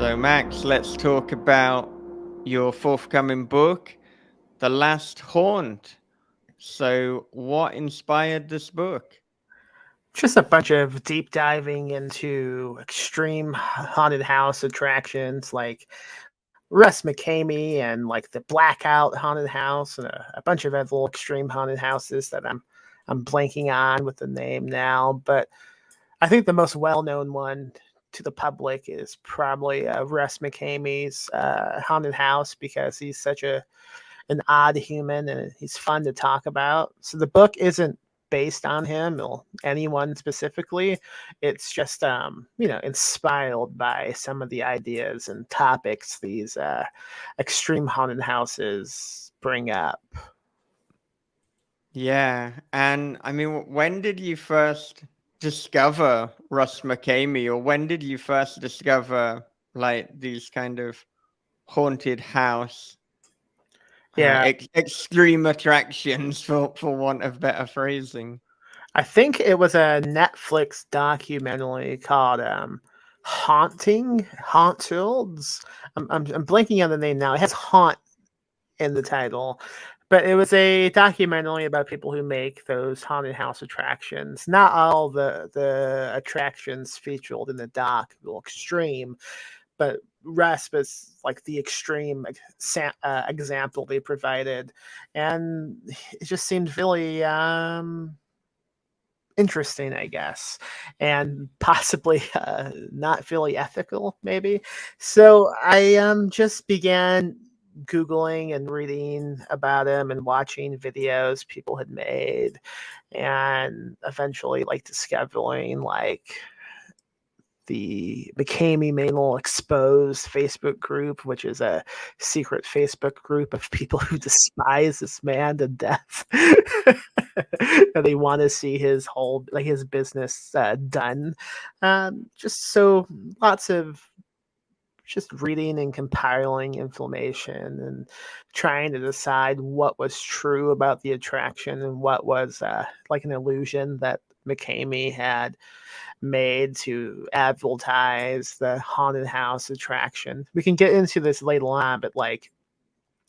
So, Max, let's talk about your forthcoming book, The Last Haunt. So, what inspired this book? Just a bunch of deep diving into extreme haunted house attractions like Russ McCamey and like the Blackout Haunted House and a bunch of other little extreme haunted houses that I'm blanking on with the name now. But I think the most well known one to the public is probably Russ McCamey's haunted house because he's such an odd human and he's fun to talk about. So the book isn't based on him or anyone specifically. It's just inspired by some of the ideas and topics these extreme haunted houses bring up. Yeah, and I mean, when did you first discover Russ McCamey, or when did you first discover like these kind of haunted house Yeah, extreme attractions, for want of better phrasing? I think it was a Netflix documentary called Hauntilds. I'm blanking on the name now. It has haunt in the title, but it was a documentary about people who make those haunted house attractions. Not all the attractions featured in the doc were extreme, but Resp is like the extreme example they provided, and it just seemed really interesting, I guess, and possibly not really ethical, maybe. So I just began Googling and reading about him and watching videos people had made, and eventually like discovering like the McCamey Manel Exposed Facebook group, which is a secret Facebook group of people who despise this man to death. And they want to see his whole, like his business done. Just so lots of just reading and compiling information and trying to decide what was true about the attraction and what was like an illusion that McCamey had made to advertise the haunted house attraction. We can get into this later on, but like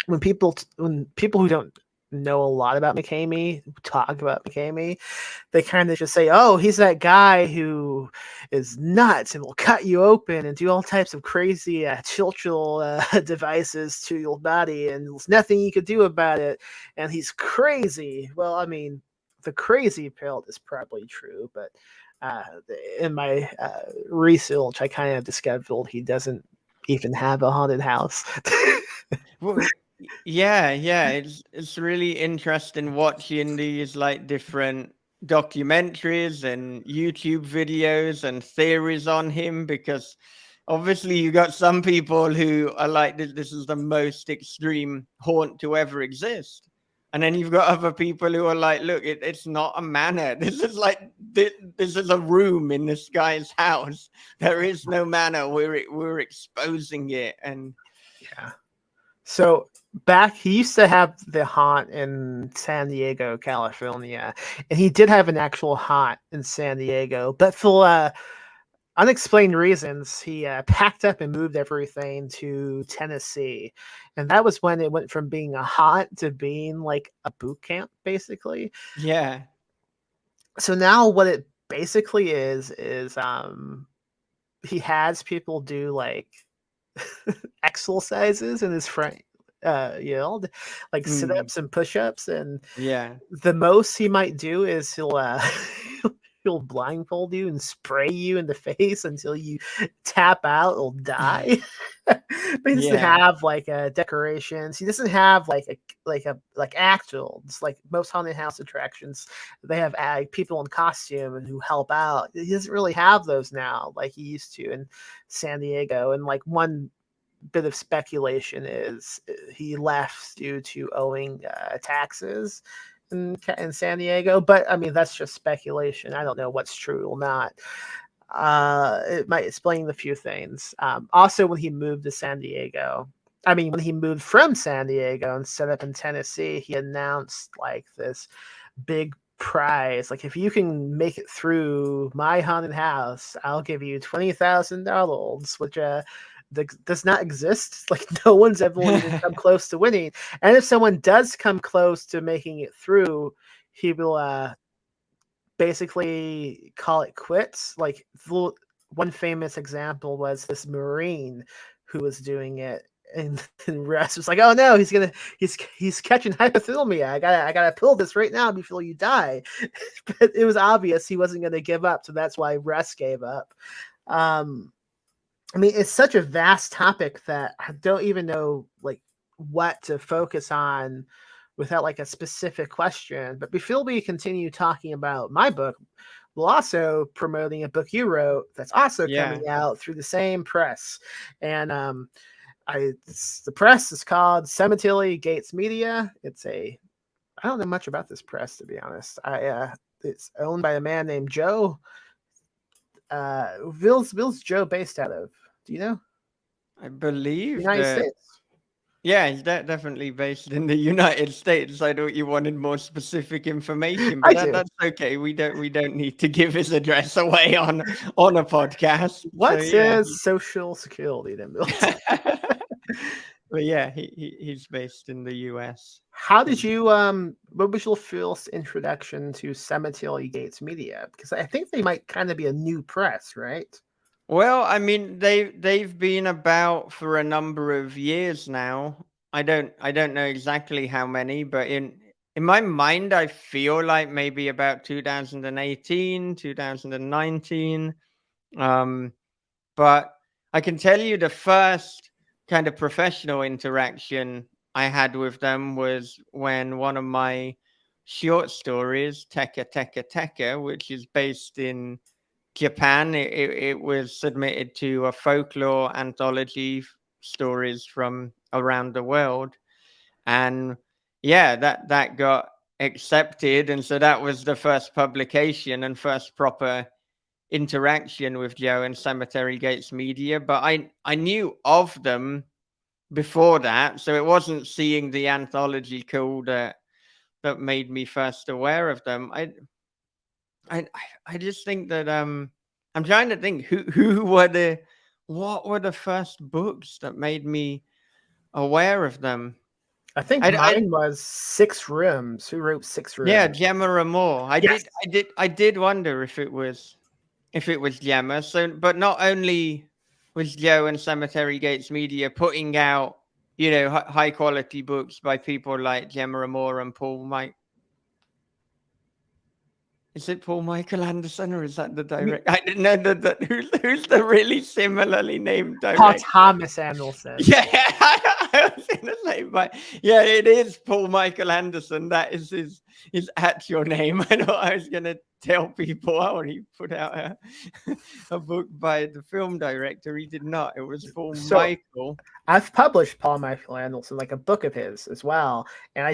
when people who don't know a lot about McCamey talk about McCamey, they kind of just say, "Oh, he's that guy who is nuts and will cut you open and do all types of crazy chilchil devices to your body, and there's nothing you could do about it, and he's crazy." Well, I mean, the crazy part is probably true, but uh, in my research, I kind of discovered he doesn't even have a haunted house. Well, yeah, it's really interesting watching these like different documentaries and YouTube videos and theories on him, because obviously you got some people who are like this is the most extreme haunt to ever exist. And then you've got other people who are like, look, it's not a manor. This is like this is a room in this guy's house. There is no manor. We're exposing it. And Yeah. So back, he used to have the haunt in San Diego, California, and he did have an actual haunt in San Diego, but for unexplained reasons, he packed up and moved everything to Tennessee, and that was when it went from being a haunt to being like a boot camp, basically. yeah. So now, what it basically is he has people do like exercises in his front yard, like Mm, sit-ups and push-ups, and yeah. the most he might do is he'll blindfold you and spray you in the face until you tap out or die. But he doesn't Yeah. have like decorations. He doesn't have like actuals like most haunted house attractions. They have people in costume and who help out. He doesn't really have those now like he used to in San Diego. And like one bit of speculation is he left due to owing taxes in San Diego, but I mean that's just speculation. I don't know what's true or not. It might explain a few things. Also, when he moved to San Diego, I mean, when he moved from San Diego and set up in Tennessee, he announced like this big prize. Like, if you can make it through my haunted house, I'll give you $20,000, which does not exist. Like no one's ever even come close to winning. And if someone does come close to making it through, he will basically call it quits. Like one famous example was this Marine who was doing it, and Russ was like, "Oh no, he's catching hypothermia. I gotta pull this right now before you die." But it was obvious he wasn't gonna give up, so that's why Russ gave up. I mean, it's such a vast topic that I don't even know like what to focus on without like a specific question. But before we continue talking about my book, we'll also promoting a book you wrote that's also Yeah. coming out through the same press. And the press is called Cemetery Gates Media. I don't know much about this press, to be honest. It's owned by a man named Joe. Will's Joe based out of? Do you know? I believe United that. States. Yeah, he's definitely based in the United States. I thought you wanted more specific information, I but do. that's okay. We don't need to give his address away on a podcast. What's So yeah. his social security then, Bill? But yeah, he's based in the US. How did you what was your first introduction to Cemetery Gates Media? Because I think they might kind of be a new press, right? Well, I mean, they've been about for a number of years now. I don't know exactly how many, but in my mind, I feel like maybe about 2018, 2019. But I can tell you the first kind of professional interaction I had with them was when one of my short stories, Teka Teka Teka, which is based in Japan, it was submitted to a folklore anthology, stories from around the world. And yeah, that got accepted. And so that was the first publication and first proper interaction with Joe and Cemetery Gates Media. But I knew of them before that. So it wasn't seeing the anthology call that made me first aware of them. I I just think that I'm trying to think who were the what were the first books that made me aware of them. I think I mine was Six Rooms. Who wrote Six Yeah, Rooms? Gemma Ramore. Yes. I did wonder if it was Gemma. So, but not only was Joe and Cemetery Gates Media putting out, high quality books by people like Gemma Ramore and Paul Mike. Is it Paul Michael Anderson or is that the director? I didn't know that who's the really similarly named Paul director? Thomas Anderson. Yeah, I was gonna say, but yeah, it is Paul Michael Anderson. That is his actual name. I know I was gonna tell people, oh, he put out a book by the film director. He did not. It was Paul Michael. I've published Paul Michael Anderson, like a book of his as well. And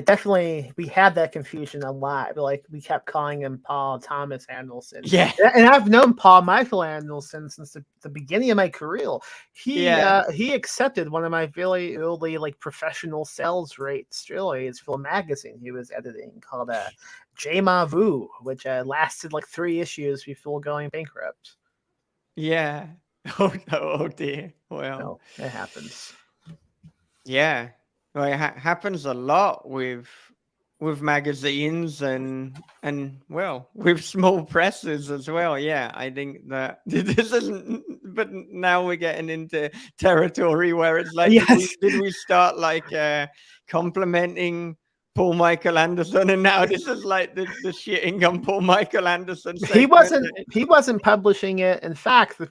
we had that confusion a lot. Like we kept calling him Paul Thomas Anderson. Yeah. And I've known Paul Michael Anderson since the beginning of my career. He accepted one of my really early like professional sales rate stories for a magazine he was editing called J Ma Vu, which lasted like 3 issues before going bankrupt. Yeah. Oh dear. Well, so it happens. Yeah. Well, it happens a lot with magazines and well, with small presses as well. Yeah, I think that this isn't. But now we're getting into territory where it's like, yes. did we start like complimenting Paul Michael Anderson, and now this is like the shitting on Paul Michael Anderson. He wasn't publishing it. In fact, the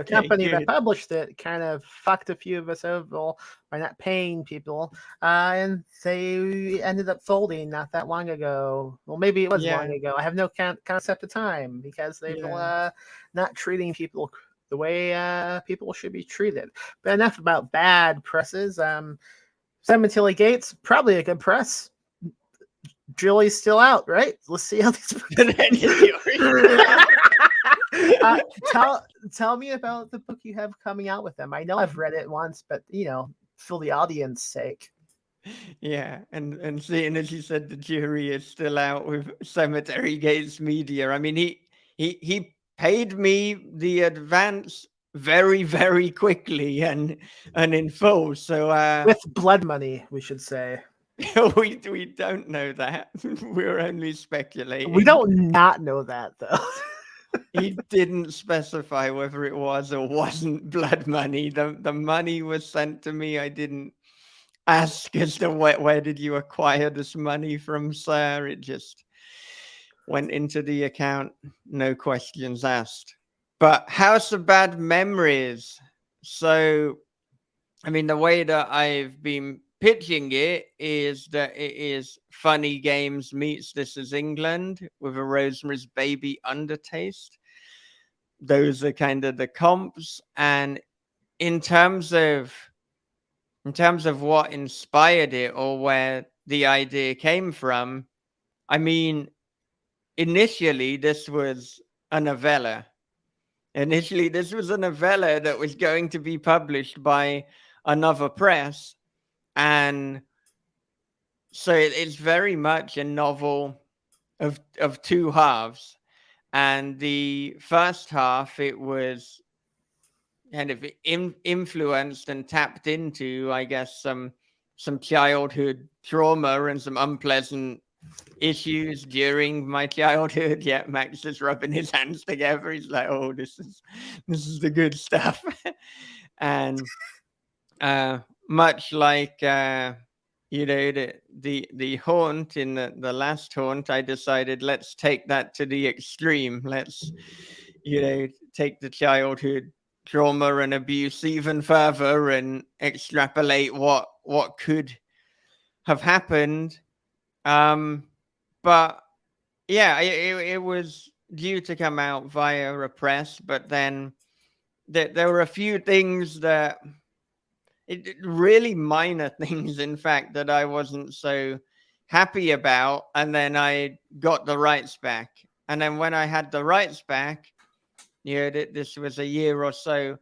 company that published it kind of fucked a few of us over by not paying people, and they ended up folding not that long ago. Well, maybe it was long ago. I have no concept of time because they were not treating people the way people should be treated. But enough about bad presses. Cemetery Gates, probably a good press. Julie's still out, right? Let's see how these. Tell me about the book you have coming out with them. I know I've read it once, but for the audience sake. Yeah, and seeing as you said, the jury is still out with Cemetery Gates Media. I mean, he paid me the advance very, very quickly and in full. So With blood money, we should say. we don't know that. We're only We speculating. don't not know that though. He didn't specify whether it was or wasn't blood money. The money was sent to me. I didn't ask as to where did you acquire this money from, sir. It just went into the account, no questions asked. But House of Bad Memories. So, I mean, the way that I've been pitching it is that it is Funny Games meets This Is England with a Rosemary's Baby undertaste. Those are kind of the comps. And in terms of what inspired it or where the idea came from, I mean, initially this was a novella. Initially, this was a novella that was going to be published by another press. And so it's very much a novel of two halves. And the first half, it was kind of influenced and tapped into, I guess, some childhood trauma and some unpleasant issues during my childhood. Yeah, Max is rubbing his hands together. He's like, "Oh, this is the good stuff." And much like the haunt in the last haunt, I decided let's take that to the extreme. Let's take the childhood trauma and abuse even further and extrapolate what could have happened. But yeah, it was due to come out via a press, but then there were a few things that really minor things, in fact, that I wasn't so happy about. And then I got the rights back. And then when I had the rights back, this was a year or so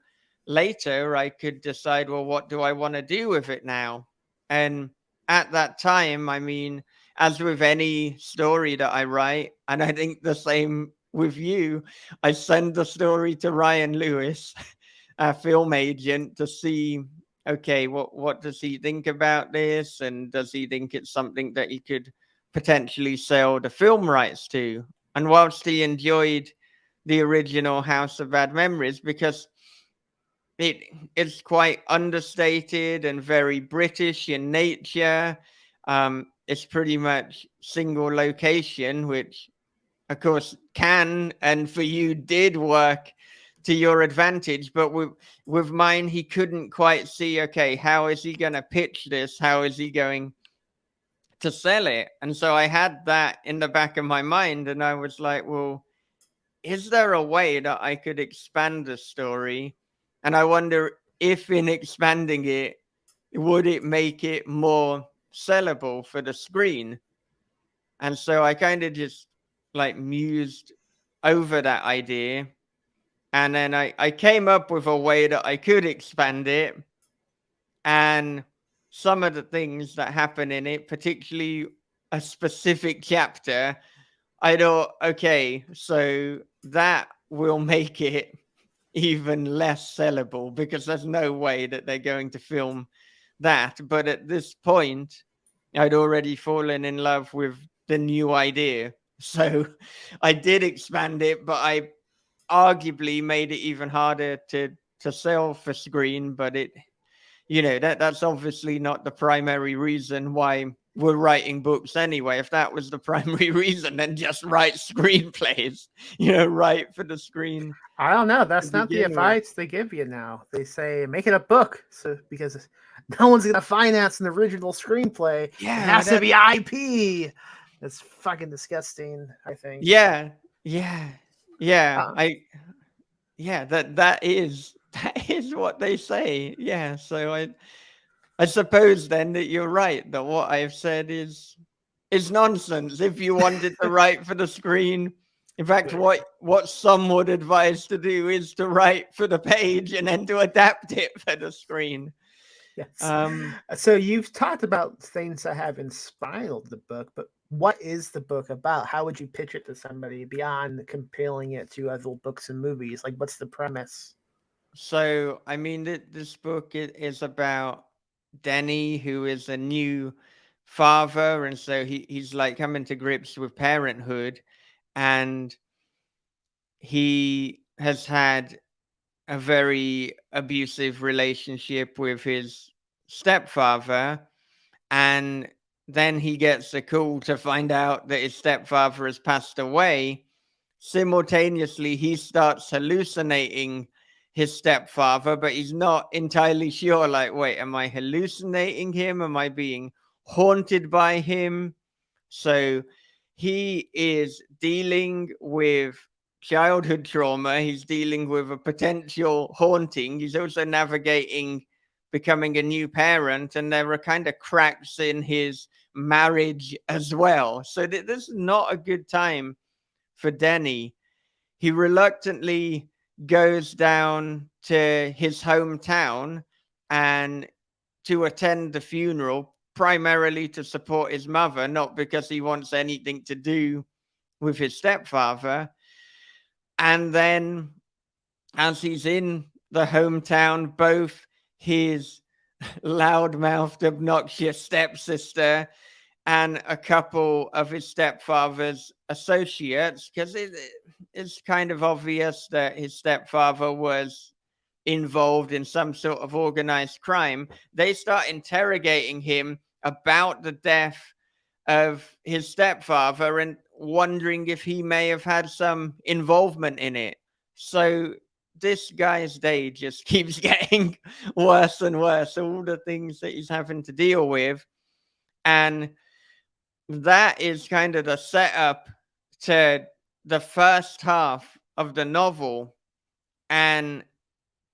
later, I could decide, well, what do I want to do with it now? And at that time, I mean, as with any story that I write, and I think the same with you, I send the story to Ryan Lewis, our film agent, to see, okay, what does he think about this? And does he think it's something that he could potentially sell the film rights to? And whilst he enjoyed the original House of Bad Memories, because it's quite understated and very British in nature. It's pretty much single location, which of course can and for you did work to your advantage. But with mine, he couldn't quite see, okay, how is he going to pitch this? How is he going to sell it? And so I had that in the back of my mind, and I was like, well, is there a way that I could expand the story? And I wonder if in expanding it, would it make it more sellable for the screen? And so I kind of just like mused over that idea. And then I came up with a way that I could expand it. And some of the things that happen in it, particularly a specific chapter, I thought, okay, so that will make it even less sellable because there's no way that they're going to film that. But at this point, I'd already fallen in love with the new idea. So I did expand it, but I arguably made it even harder to sell for screen. But that's obviously not the primary reason why we're writing books anyway. If that was the primary reason, then just write screenplays, write for the screen. I don't know. That's not the advice they give you now. They say make it a book, so because no one's gonna finance an original screenplay. Yeah, it has to be IP. It's fucking disgusting, I think. Yeah. That is what they say. Yeah. So I suppose then that you're right, that what I've said is nonsense. If you wanted to write for the screen, in fact, what some would advise to do is to write for the page and then to adapt it for the screen. Yes. So you've talked about things that have inspired the book, but what is the book about? How would you pitch it to somebody beyond comparing it to other books and movies? Like, what's the premise? So, I mean, this book is about Denny, who is a new father, and so he's like coming to grips with parenthood, and he has had a very abusive relationship with his stepfather, and then he gets a call to find out that his stepfather has passed away. Simultaneously, he starts hallucinating his stepfather, but he's not entirely sure. Like, wait, am I hallucinating him? Am I being haunted by him? So he is dealing with childhood trauma. He's dealing with a potential haunting. He's also navigating becoming a new parent, and there are kind of cracks in his marriage as well. So this is not a good time for Denny. He reluctantly goes down to his hometown and to attend the funeral, primarily to support his mother, not because he wants anything to do with his stepfather. And then, as he's in the hometown, both his loud-mouthed, obnoxious stepsister and a couple of his stepfather's associates, because it's kind of obvious that his stepfather was involved in some sort of organized crime. They start interrogating him about the death of his stepfather and wondering if he may have had some involvement in it. So this guy's day just keeps getting worse and worse. All the things that he's having to deal with. And that is kind of the setup to the first half of the novel. And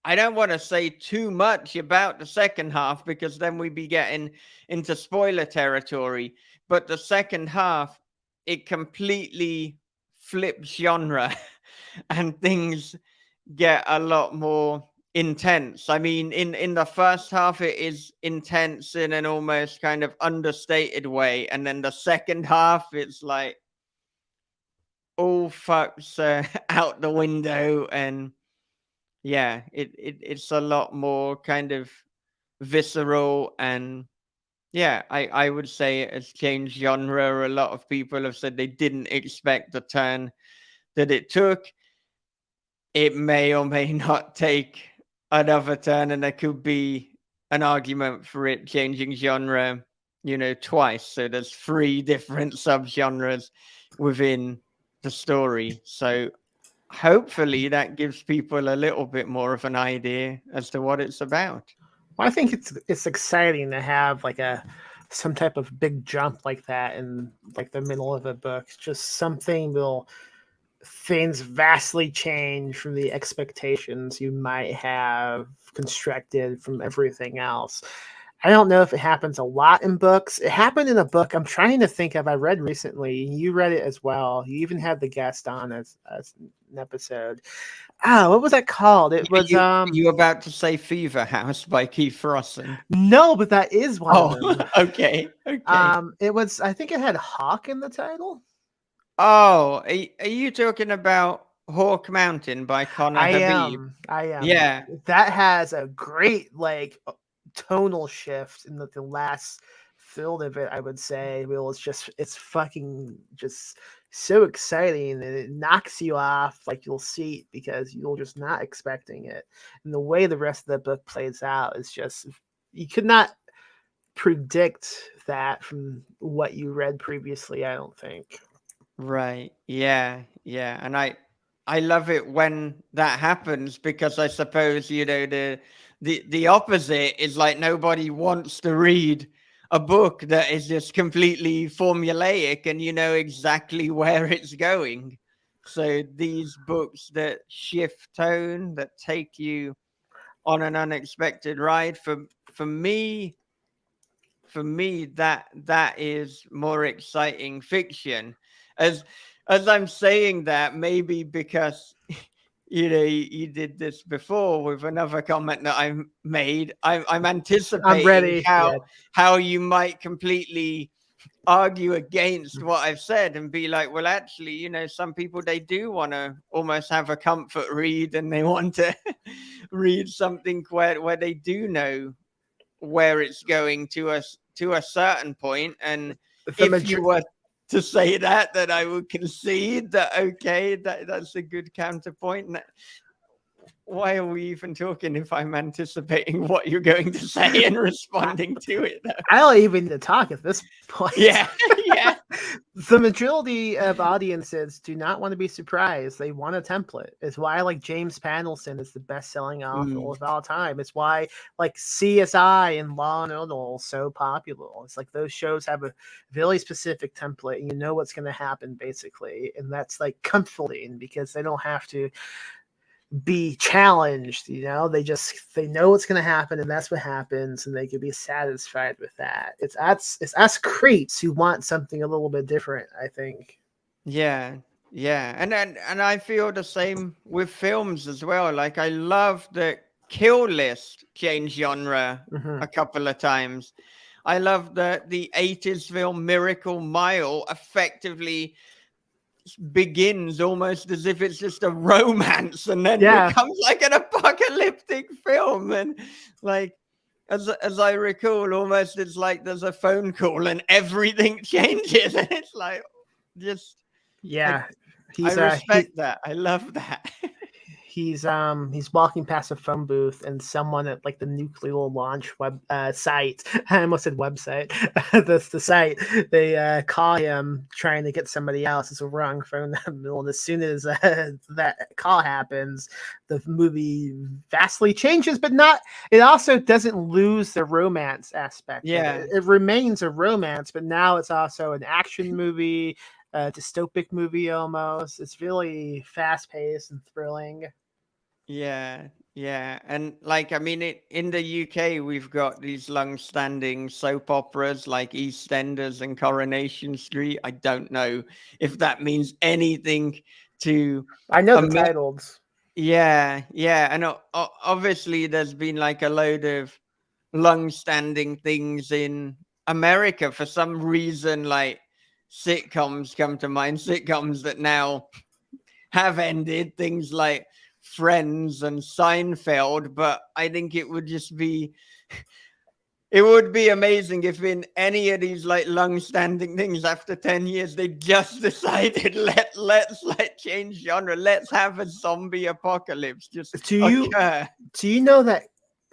I don't want to say too much about the second half because then we'd be getting into spoiler territory. But the second half, it completely flips genre and things get a lot more intense. I mean, in the first half, it is intense in an almost kind of understated way. And then the second half, it's like all fucks out the window, and yeah, it's a lot more kind of visceral, and yeah, I would say it has changed genre. A lot of people have said they didn't expect the turn that it took. It may or may not take another turn, and there could be an argument for it changing genre, twice. So there's three different subgenres within the story. So hopefully that gives people a little bit more of an idea as to what it's about. Well, I think it's exciting to have like some type of big jump like that in like the middle of a book. Just something will things vastly change from the expectations you might have constructed from everything else. I don't know if it happens a lot in books. It happened in a book I'm trying to think of. I read recently. You read it as well. You even had the guest on as an episode. What was that called? It was you about to say Fever House by Keith Rossen? No, but that is one of Oh, them. okay. It was, I think it had Hawk in the title. Oh, are you talking about Hawk Mountain by Connor Habib? I am. Yeah. That has a great like tonal shift in the last third of it, I would say. Well, it's fucking just so exciting, and it knocks you off like you'll see it because you're just not expecting it. And the way the rest of the book plays out is just, you could not predict that from what you read previously, I don't think. Right. Yeah. Yeah. And I love it when that happens because I suppose, the opposite is like nobody wants to read a book that is just completely formulaic and you know exactly where it's going. So these books that shift tone, that take you on an unexpected ride, for me that is more exciting fiction. As I'm saying that, maybe because you did this before with another comment that I made. I'm I'm anticipating ready. how Yeah. how you might completely argue against what I've said and be like, well, actually, some people, they do want to almost have a comfort read, and they want to read something where they do know where it's going to us to a certain point. And if you were to say that I would concede that, okay, that's a good counterpoint. Why are we even talking if I'm anticipating what you're going to say and responding to it, though? I don't even need to talk at this point. Yeah. The majority of audiences do not want to be surprised. They want a template. It's why James Panelson is the best-selling author of all time. It's why CSI and Law and Order are so popular. It's like those shows have a really specific template, and you know what's going to happen basically, and that's comforting because they don't have to be challenged. They know what's going to happen, and that's what happens, and they can be satisfied with that. It's us creeps who want something a little bit different, I think. Yeah, and I feel the same with films as well. I love that Kill List changed genre a couple of times. I love that the 80s film Miracle Mile effectively begins almost as if it's just a romance, and then becomes an apocalyptic film. And as I recall, almost it's there's a phone call and everything changes, and it's just I respect that. I love that. He's walking past a phone booth, and someone at the nuclear launch web site, I almost said website, the site, they call him trying to get somebody else. It's a wrong phone number, and as soon as that call happens, the movie vastly changes, but it also doesn't lose the romance aspect. Yeah, it remains a romance, but now it's also an action movie, a dystopic movie almost. It's really fast-paced and thrilling. Yeah. And in the UK, we've got these long-standing soap operas like EastEnders and Coronation Street. I don't know if that means anything to... I know the titles. Yeah. And obviously there's been a load of long-standing things in America. For some reason, sitcoms come to mind, sitcoms that now have ended, things like Friends and Seinfeld. But I think it would be amazing if in any of these long-standing things after 10 years they just decided let's change genre, let's have a zombie apocalypse just occur. Do you know that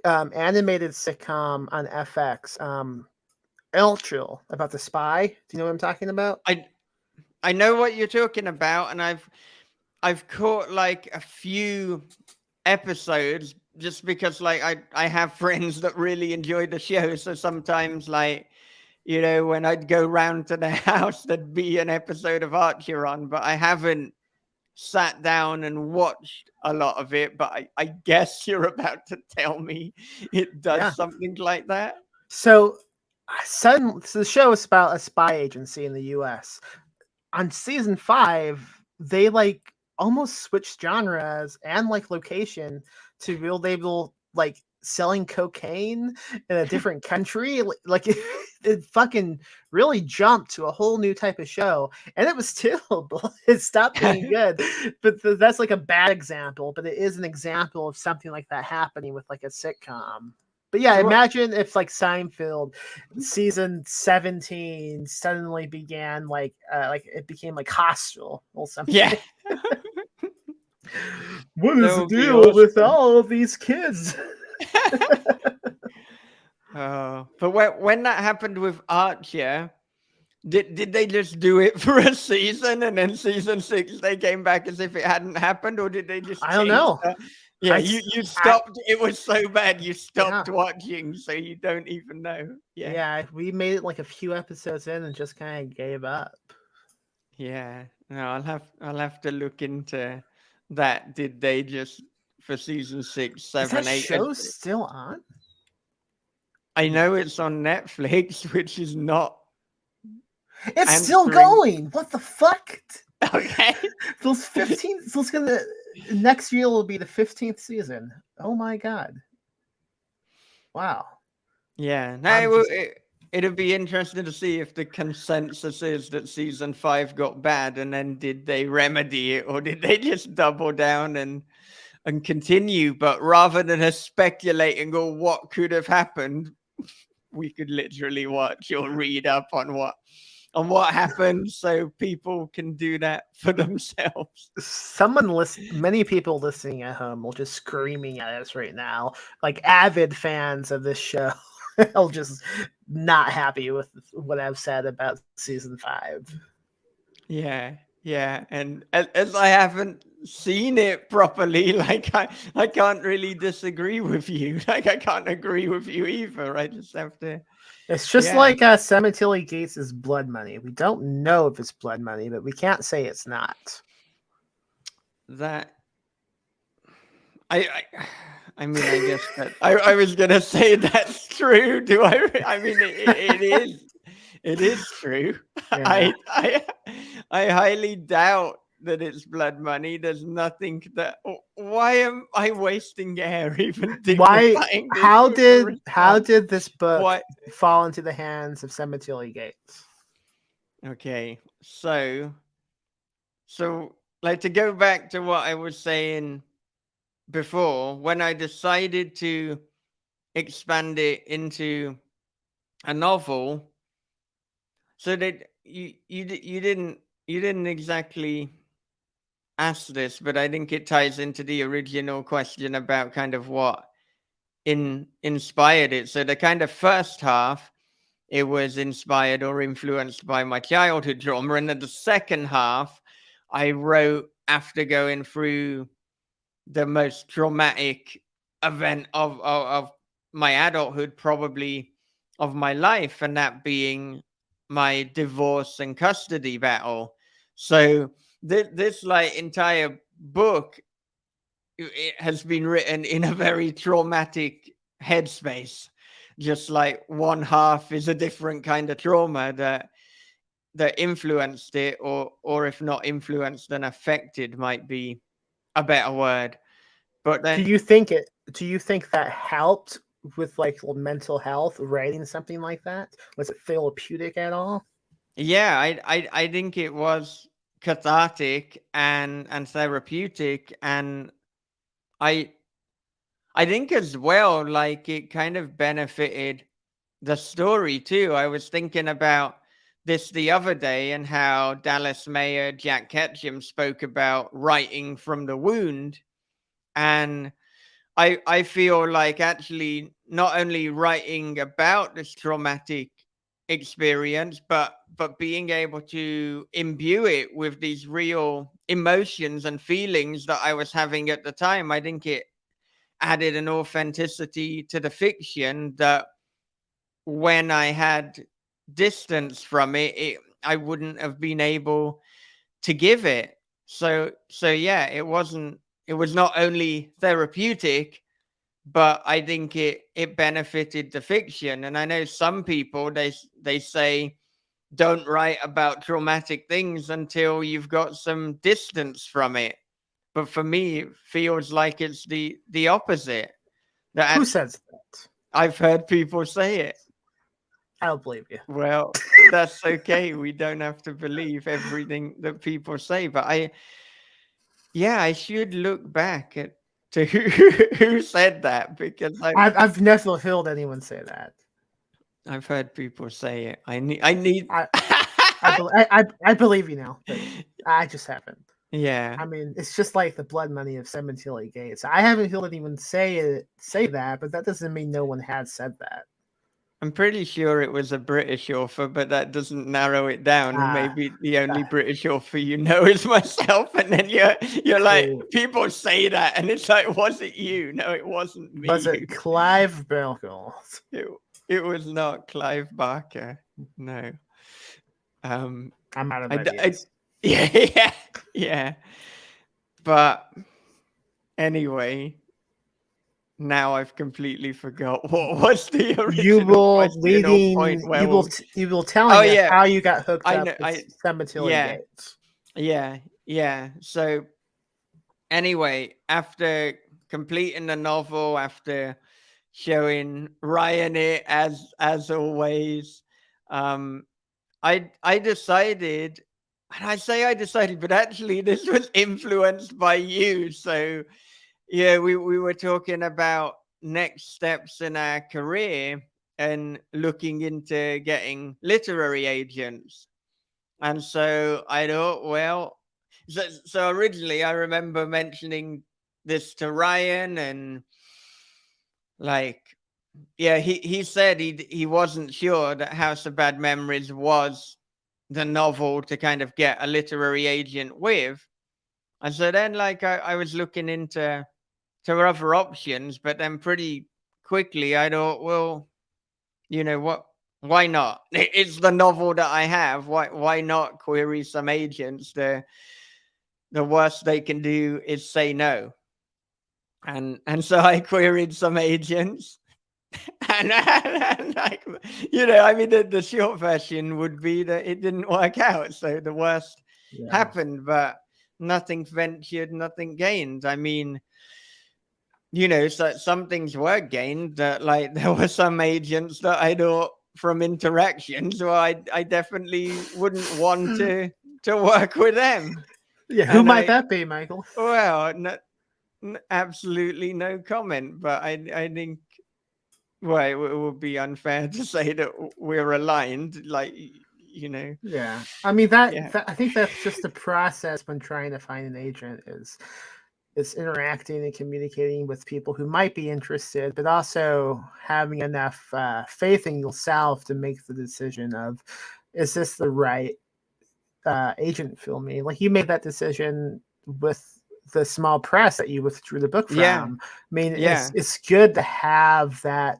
animated sitcom on FX, Ultra, about the spy? Do you know what I'm talking about? I know what you're talking about, and I've caught a few episodes just because I have friends that really enjoy the show. So sometimes when I'd go round to their house, there'd be an episode of Archer on, but I haven't sat down and watched a lot of it. But I guess you're about to tell me it does something like that. So the show is about a spy agency in the US. On season 5, they almost switched genres and location to label selling cocaine in a different country. It fucking really jumped to a whole new type of show, and it was terrible. It stopped being good. But that's a bad example, but it is an example of something like that happening with a sitcom. But yeah, imagine if Seinfeld season 17 suddenly began it became Hostel or something. Yeah. What is the deal with all of these kids? But when that happened with Archer, did they just do it for a season, and then season 6 they came back as if it hadn't happened, or did they just? I don't know. Yeah, you stopped. It was so bad you stopped watching, so you don't even know. Yeah, we made it a few episodes in and just kind of gave up. Yeah, no, I'll have to look into that. Did they just for season 6, 7, 8? Is that show still on? I know it's on Netflix, which is not. It's still going. What the fuck? Okay. Those 15. So it's gonna. Next year will be the 15th season. Oh my god! Wow. Yeah. No, it'd be interesting to see if the consensus is that season 5 got bad, and then did they remedy it, or did they just double down and continue? But rather than us speculating on what could have happened, we could literally watch or read up on what happened, so people can do that for themselves. Many people listening at home will just screaming at us right now, like avid fans of this show. Are just not happy with what I've said about season 5. Yeah, and as I haven't seen it properly, like I can't really disagree with you. Like I can't agree with you either. I just have to. It's just Yeah, like Cemetery Gates is blood money. We don't know if it's blood money, but we can't say it's not. that I I mean, I guess that I was gonna say that's true. Do I? I mean, it is. It is true. Yeah. I highly doubt that it's blood money. There's nothing that. Why am I wasting air even Why? dignifying this with a How response? did this book What? fall into the hands of Cemetery Gates? Okay, so like to go back to what I was saying before, when I decided to expand it into a novel, so that you didn't exactly ask this, but I think it ties into the original question about kind of what inspired it. So the kind of first half, it was inspired or influenced by my childhood trauma, and then the second half, I wrote after going through the most traumatic event of my adulthood, probably of my life, and that being my divorce and custody battle. So this like entire book, it has been written in a very traumatic headspace. Just like one half is a different kind of trauma that influenced it, or if not influenced, then affected might be a better word. But Do then, you think it? Do you think that helped with like mental health? Writing something like that, was it therapeutic at all? yeah, I think it was cathartic and therapeutic, and I I think as well, like it kind of benefited the story too. I was thinking about this the other day, and how Dallas Mayer Jack Ketchum spoke about writing from the wound, and I feel like actually not only writing about this traumatic experience, but being able to imbue it with these real emotions and feelings that I was having at the time. I think it added an authenticity to the fiction that when I had distance from it, I wouldn't have been able to give it. So yeah, it was not only therapeutic, but I think it benefited the fiction. And I know some people, they say don't write about traumatic things until you've got some distance from it. But for me, it feels like it's the opposite. Who That says that? I've heard people say it. I don't believe you. Well, that's okay. We don't have to believe everything that people say. But yeah, I should look back at to who said that, because I've never heard anyone say that. I've heard people say it. I need. I I believe you now, but I just haven't. Yeah, I mean, it's just like the blood money of Cemetery Gates. I haven't heard anyone say that, but that doesn't mean no one has said that. I'm pretty sure it was a British author, but that doesn't narrow it down. And Ah, maybe the only uh, British author you know is myself. And then you're like, true. people say that, and it's like, was it you? No, it wasn't Was me. it Clive Burkle? It, it was not Clive Barker. No. Um, I'm out of I, I ideas. yeah, yeah. But anyway, now I've completely forgot what was the original question or point where we'll. You will Oh telling us yeah, how you got hooked I up know. with Cemetery Yeah, Gates. yeah. So anyway, after completing the novel, after showing Ryan it as always. Um, I decided, and I say I decided, but actually this was influenced by you. So yeah, we were talking about next steps in our career and looking into getting literary agents. And so I thought, well, so originally I remember mentioning this to Ryan, and like, yeah, he said he wasn't sure that House of Bad Memories was the novel to kind of get a literary agent with. And so then, like, I was looking into to other options, but then pretty quickly I thought, well, you know what? Why not? It's the novel that I have. Why not query some agents? The worst they can do is say no. And so I queried some agents, and like, I mean, the short version would be that it didn't work out. So the worst Yeah. happened, but nothing ventured, nothing gained. I mean, so some things were gained. That, like, there were some agents that I thought from interactions, well, I definitely wouldn't want to work with them. Yeah, who And might that be, Michael? well, no, absolutely no comment. But I think, well, it would be unfair to say that we're aligned. Like, Yeah, I mean that, yeah, I think that's just the process when trying to find an agent is interacting and communicating with people who might be interested, but also having enough faith in yourself to make the decision of, is this the right agent for me? Like, you made that decision with the small press that you withdrew the book yeah, from. I mean, yeah, it's good to have that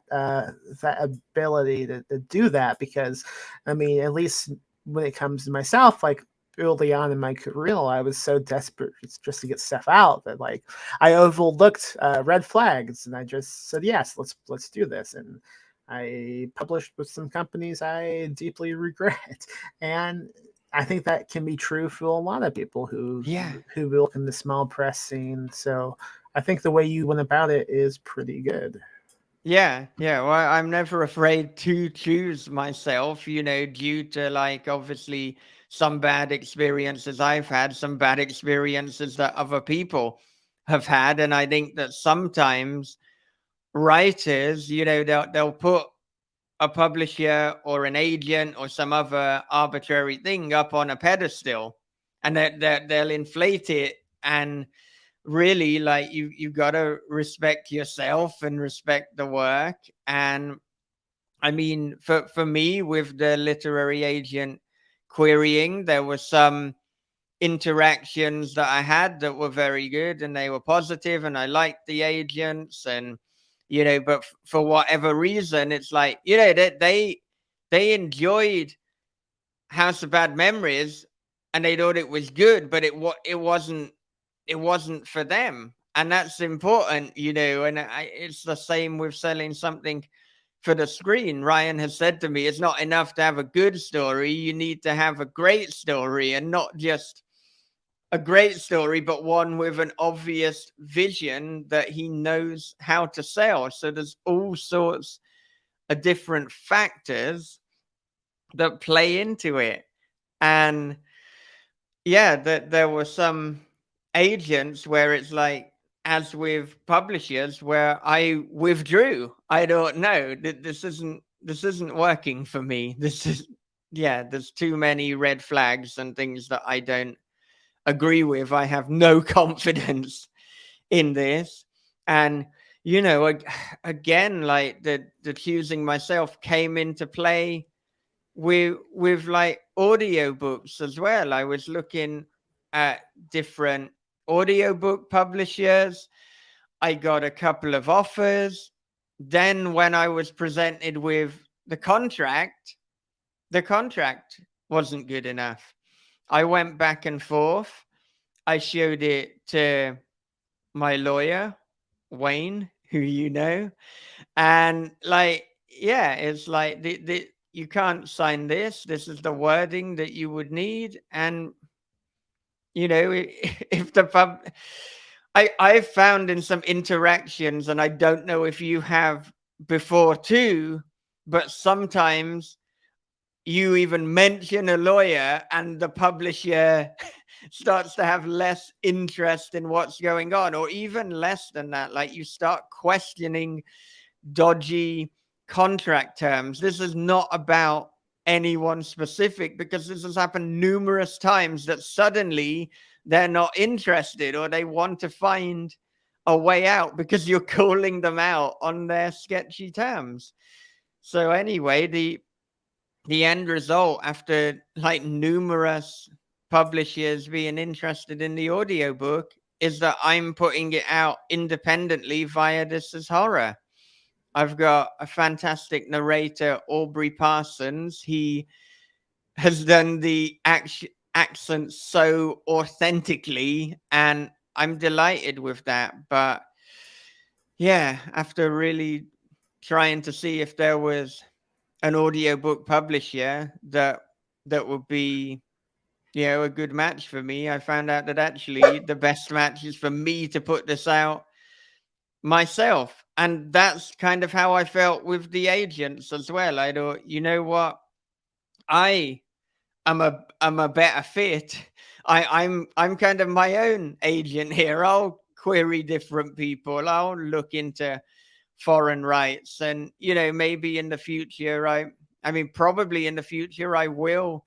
ability to do that, because I mean, at least when it comes to myself, like early on in my career, I was so desperate just to get stuff out that, like, I overlooked red flags and I just said yes, let's do this. And I published with some companies I deeply regret, and I think that can be true for a lot of people yeah. who work in the small press scene. So I think the way you went about it is pretty good. Yeah, yeah. Well, I'm never afraid to choose myself, due to, like, obviously some bad experiences I've had, some bad experiences that other people have had. And I think that sometimes writers, they'll put a publisher or an agent or some other arbitrary thing up on a pedestal, and they'll inflate it. And really, like, you gotta respect yourself and respect the work. And I mean, for me, with the literary agent querying, there were some interactions that I had that were very good and they were positive, and I liked the agents. And but for whatever reason, it's like, that they enjoyed House of Bad Memories and they thought it was good, but it wasn't for them. And that's important. And it's the same with selling something for the screen. Ryan has said to me, it's not enough to have a good story, you need to have a great story, and not just a great story, but one with an obvious vision that he knows how to sell. So there's all sorts of different factors that play into it. And yeah, that there were some agents where it's like, as with publishers, where I withdrew. I don't know. This isn't working for me. This is, yeah, there's too many red flags and things that I don't agree with. I have no confidence in this. And again, like, the choosing myself came into play with like audiobooks as well. I was looking at different audiobook publishers. I got a couple of offers. Then when I was presented with the contract wasn't good enough. I went back and forth. I showed it to my lawyer, Wayne, who and, like, yeah, it's like, you can't sign this. This is the wording that you would need. And if the I've found in some interactions, and I don't know if you have before too, but sometimes you even mention a lawyer and the publisher starts to have less interest in what's going on, or even less than that. Like you start questioning dodgy contract terms. This is not about anyone specific, because this has happened numerous times that suddenly they're not interested or they want to find a way out because you're calling them out on their sketchy terms. So anyway, the end result, after like numerous publishers being interested in the audiobook, is that I'm putting it out independently via This Is Horror. I've got a fantastic narrator, Aubrey Parsons. He has done the accent so authentically, and I'm delighted with that. But yeah, after really trying to see if there was an audiobook publisher that would be, you know, a good match for me, I found out that actually the best match is for me to put this out myself. And that's kind of how I felt with the agents as well. I thought, you know what, I I'm a better fit. I'm kind of my own agent here. I'll query different people. I'll look into foreign rights, and you know, maybe in the future, I mean, probably in the future, I will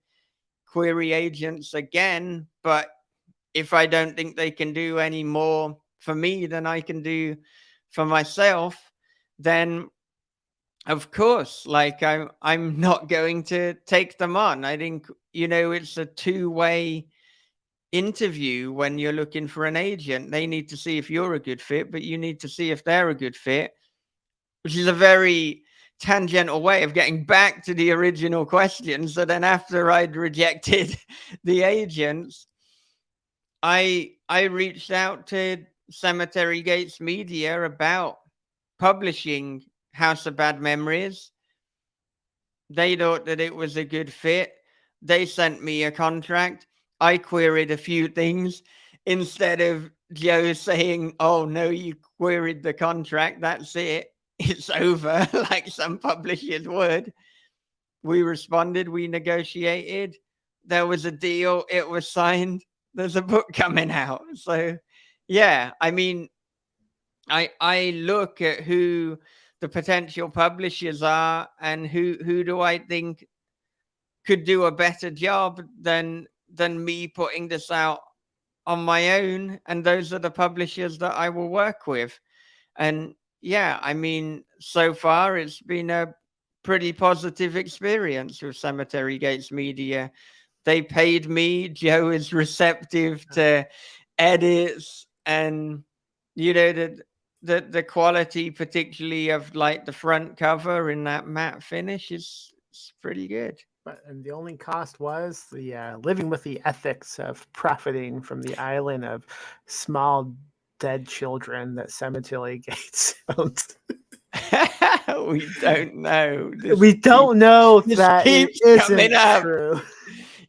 query agents again. But if I don't think they can do any more for me than I can do for myself, then of course, like I'm not going to take them on. I think, you know, it's a two-way interview when you're looking for an agent. They need to see if you're a good fit, but you need to see if they're a good fit, which is a very tangential way of getting back to the original question. So then after I'd rejected the agents, I reached out to Cemetery Gates Media about publishing House of Bad Memories. They thought that it was a good fit. They sent me a contract. I queried a few things. Instead of Joe saying, "Oh no, you queried the contract, that's it, it's over," like some publishers would, we responded, we negotiated, there was a deal, it was signed, there's a book coming out. So yeah, I mean, I look at who the potential publishers are and who do I think could do a better job than me putting this out on my own, and those are the publishers that I will work with. And yeah, I mean, so far it's been a pretty positive experience with Cemetery Gates Media. They paid me. Joe is receptive to edits, and you know, the quality, particularly of like the front cover in that matte finish, is pretty good. And the only cost was the living with the ethics of profiting from the island of small dead children that Cemetery Gates owns. We don't know. We don't know this that it keeps isn't coming up. true.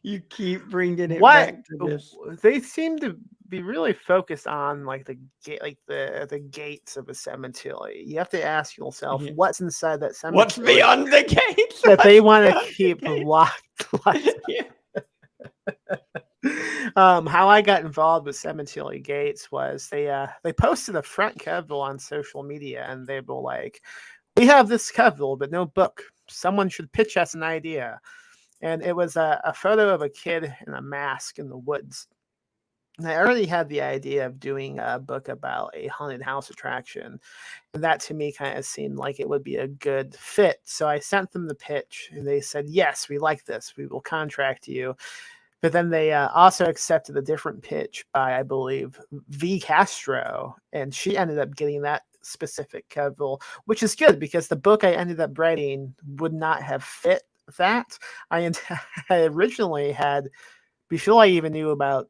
You keep bringing it What back to this. they seem to be really focused on, like the gate, like the gates of a cemetery. You have to ask yourself, Yeah. what's inside that cemetery What's beyond the gates? that they What's want to beyond keep the gates? locked. Yeah. How I got involved with Cemetery Gates was they posted a front cover on social media, and they were like, "We have this cover, but no book. Someone should pitch us an idea." And it was a photo of a kid in a mask in the woods. And I already had the idea of doing a book about a haunted house attraction. And that to me kind of seemed like it would be a good fit. So I sent them the pitch, and they said, "Yes, we like this. We will contract you." But then they also accepted a different pitch by, I believe, V. Castro. And she ended up getting that specific cover, which is good because the book I ended up writing would not have fit that. I originally had, before I even knew about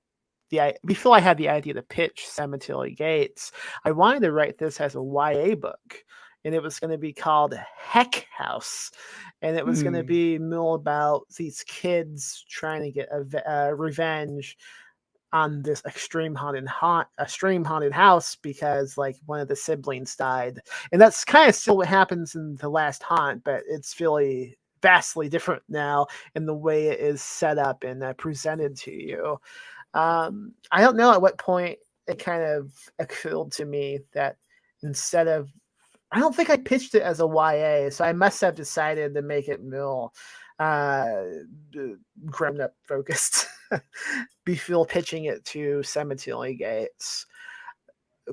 before I had the idea to pitch Cemetery Gates, I wanted to write this as a YA book, and it was going to be called Heck House, and it was going to be more about these kids trying to get revenge on this extreme haunted house because like one of the siblings died, and that's kind of still what happens in the last haunt, but it's really vastly different now in the way it is set up and presented to you. I don't know at what point it kind of occurred to me that instead of, I don't think I pitched it as a YA, so I must have decided to make it more uh, grown up focused before pitching it to Cemetery Gates.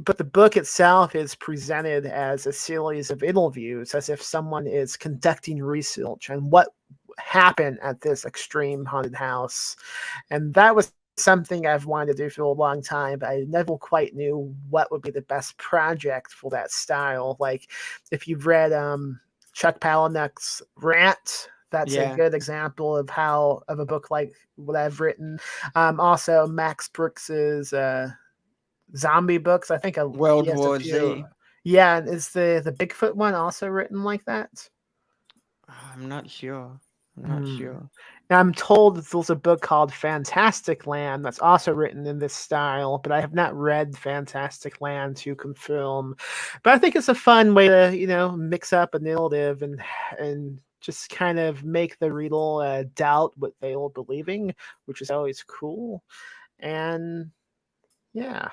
But the book itself is presented as a series of interviews, as if someone is conducting research on what happened at this extreme haunted house. And that was something I've wanted to do for a long time, but I never quite knew what would be the best project for that style. Like, if you've read Chuck Palahniuk's Rant, that's a Yeah. good example of a book like what I've written. Also, Max Brooks's zombie books. I think he World has a War few. Z. Yeah, and is the Bigfoot one also written like that? I'm not sure. I'm not Hmm. sure. And I'm told that there's a book called Fantastic Land that's also written in this style, but I have not read Fantastic Land to confirm. But I think it's a fun way to, mix up a narrative and just kind of make the reader doubt what they are believing, which is always cool. And yeah.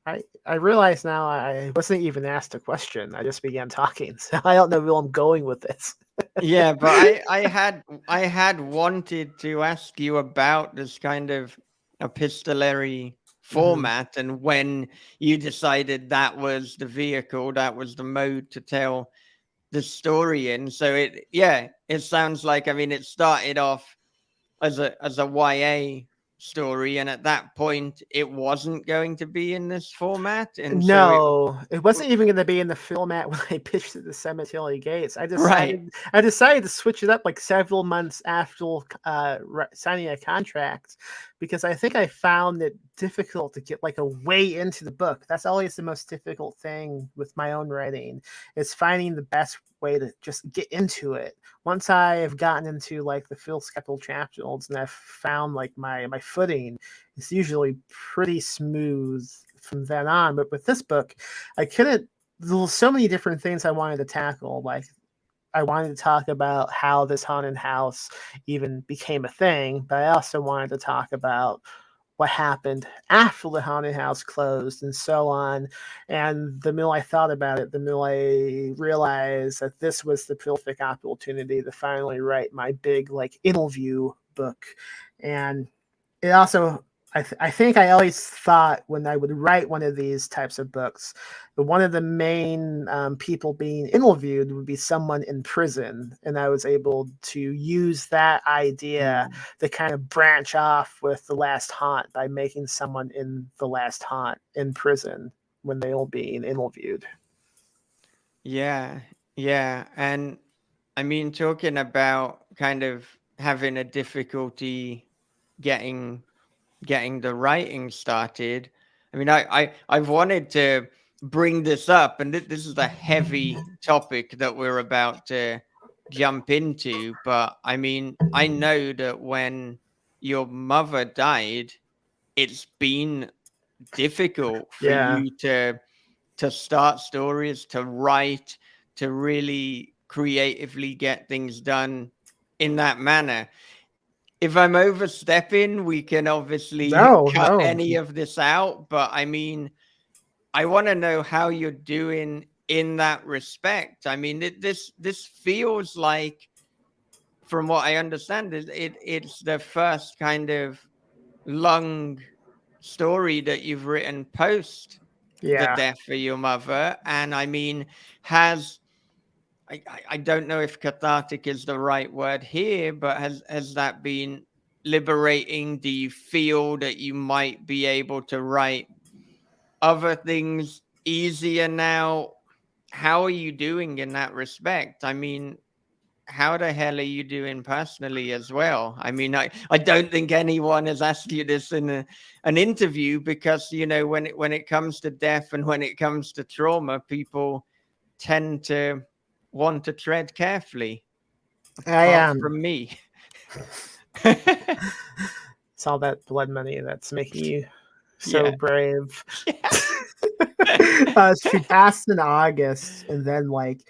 I realize now I wasn't even asked a question. I just began talking, so I don't know where I'm going with this. Yeah, but I had wanted to ask you about this kind of epistolary Mhm. format, and when you decided that was the vehicle, that was the mode to tell the story in. So it sounds like, I mean, it started off as a YA story, and at that point it wasn't going to be in this format, and so it No, it wasn't even going to be in the format when I pitched it to Cemetery Gates. I right. decided to switch it up like several months after signing a contract because I think I found it difficult to get like a way into the book. That's always the most difficult thing with my own writing, is finding the best way to just get into it. Once I have gotten into like the first couple chapters and I've found like my footing, it's usually pretty smooth from then on. But with this book, I couldn't. There were so many different things I wanted to tackle. Like, I wanted to talk about how this haunted house even became a thing, but I also wanted to talk about what happened after the haunted house closed and so on. And the more I thought about it, the more I realized that this was the perfect opportunity to finally write my big like interview book. And it also, I think I always thought when I would write one of these types of books, that one of the main people being interviewed would be someone in prison, and I was able to use that idea Mm. to kind of branch off with the last haunt by making someone in the last haunt in prison when they were being interviewed. Yeah, yeah. And I mean, talking about kind of having a difficulty getting getting the writing started. I mean, I've wanted to bring this up, and this is a heavy topic that we're about to jump into. But I mean, I know that when your mother died, it's been difficult for Yeah. you to start stories, to write, to really creatively get things done in that manner. If I'm overstepping, we can obviously No, cut no. any of this out. But I mean, I want to know how you're doing in that respect. I mean, this feels like, from what I understand, it's the first kind of long story that you've written post the Yeah. death of your mother. And I mean, has I don't know if cathartic is the right word here, but has that been liberating? Do you feel that you might be able to write other things easier now? How are you doing in that respect? I mean, how the hell are you doing personally as well? I mean, I don't think anyone has asked you this in an interview, because when it comes to death and when it comes to trauma, people tend to want to tread carefully, I apart from me. It's all that blood money that's making you so Yeah. brave. Yeah. She passed in August, and then like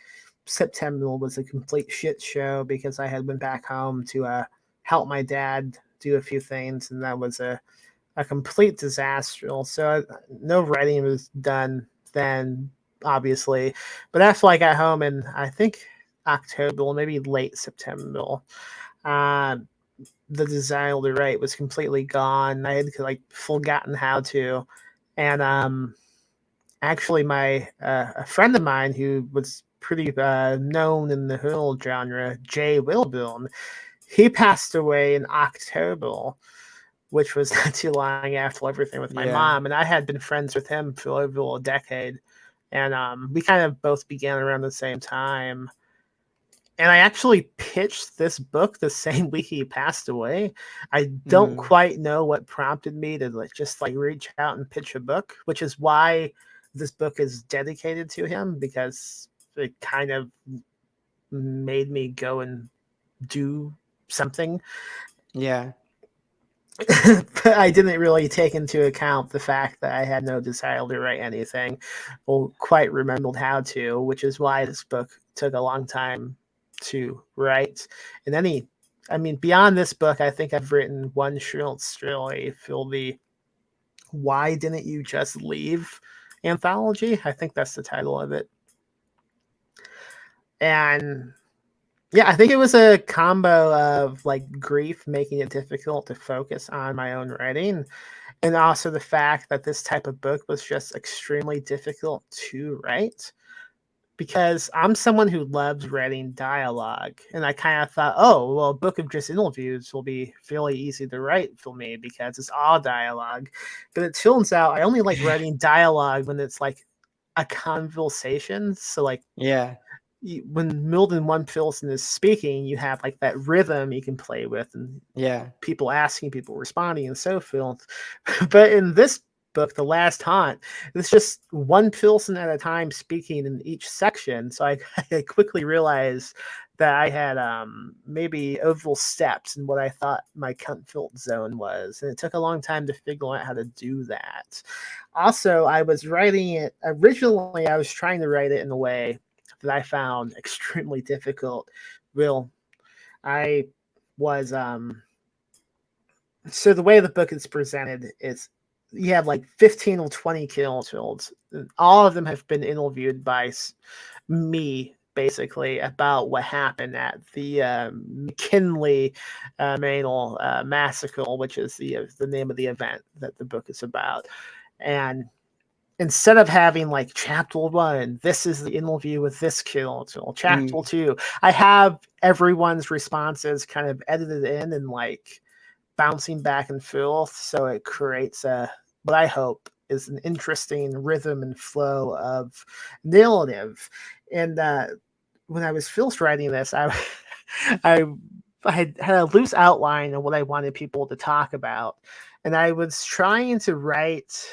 September was a complete shit show because I had went back home to help my dad do a few things, and that was a complete disaster. So no writing was done then, obviously. But after I got home in, I think October, maybe late September, uh, the desire to write was completely gone. I had like forgotten how to, and actually, my a friend of mine who was pretty known in the horror genre, Jay Wilburn, he passed away in October, which was not too long after everything with my Yeah. mom. And I had been friends with him for over a decade. And we kind of both began around the same time. And I actually pitched this book the same week he passed away. I don't Mm. quite know what prompted me to just reach out and pitch a book, which is why this book is dedicated to him, because it kind of made me go and do something. Yeah. But I didn't really take into account the fact that I had no desire to write anything or quite remembered how to, which is why this book took a long time to write. And beyond this book, I think I've written one short story for the Why Didn't You Just Leave anthology. I think that's the title of it. And yeah, I think it was a combo of like grief making it difficult to focus on my own writing, and also the fact that this type of book was just extremely difficult to write, because I'm someone who loves writing dialogue. And I kind of thought, oh, well, a book of just interviews will be fairly easy to write for me because it's all dialogue. But it turns out I only like writing dialogue when it's like a conversation. So, like, Yeah. when more than one person is speaking, you have like that rhythm you can play with, and Yeah. people asking, people responding, and so forth. But in this book, The Last Haunt, it's just one person at a time speaking in each section. So I quickly realized that I had maybe overstepped in what I thought my comfort zone was. And it took a long time to figure out how to do that. Also, I was writing it, originally I was trying to write it in a way that I found extremely difficult. Will, I was so the way the book is presented is you have like 15 or 20 characters. All of them have been interviewed by me, basically, about what happened at the McKinley Manor massacre, which is the name of the event that the book is about. And instead of having like chapter 1, this is the interview with this character, chapter 2, I have everyone's responses kind of edited in and like bouncing back and forth, so it creates what I hope is an interesting rhythm and flow of narrative. And when I was first writing this, I had a loose outline of what I wanted people to talk about, and I was trying to write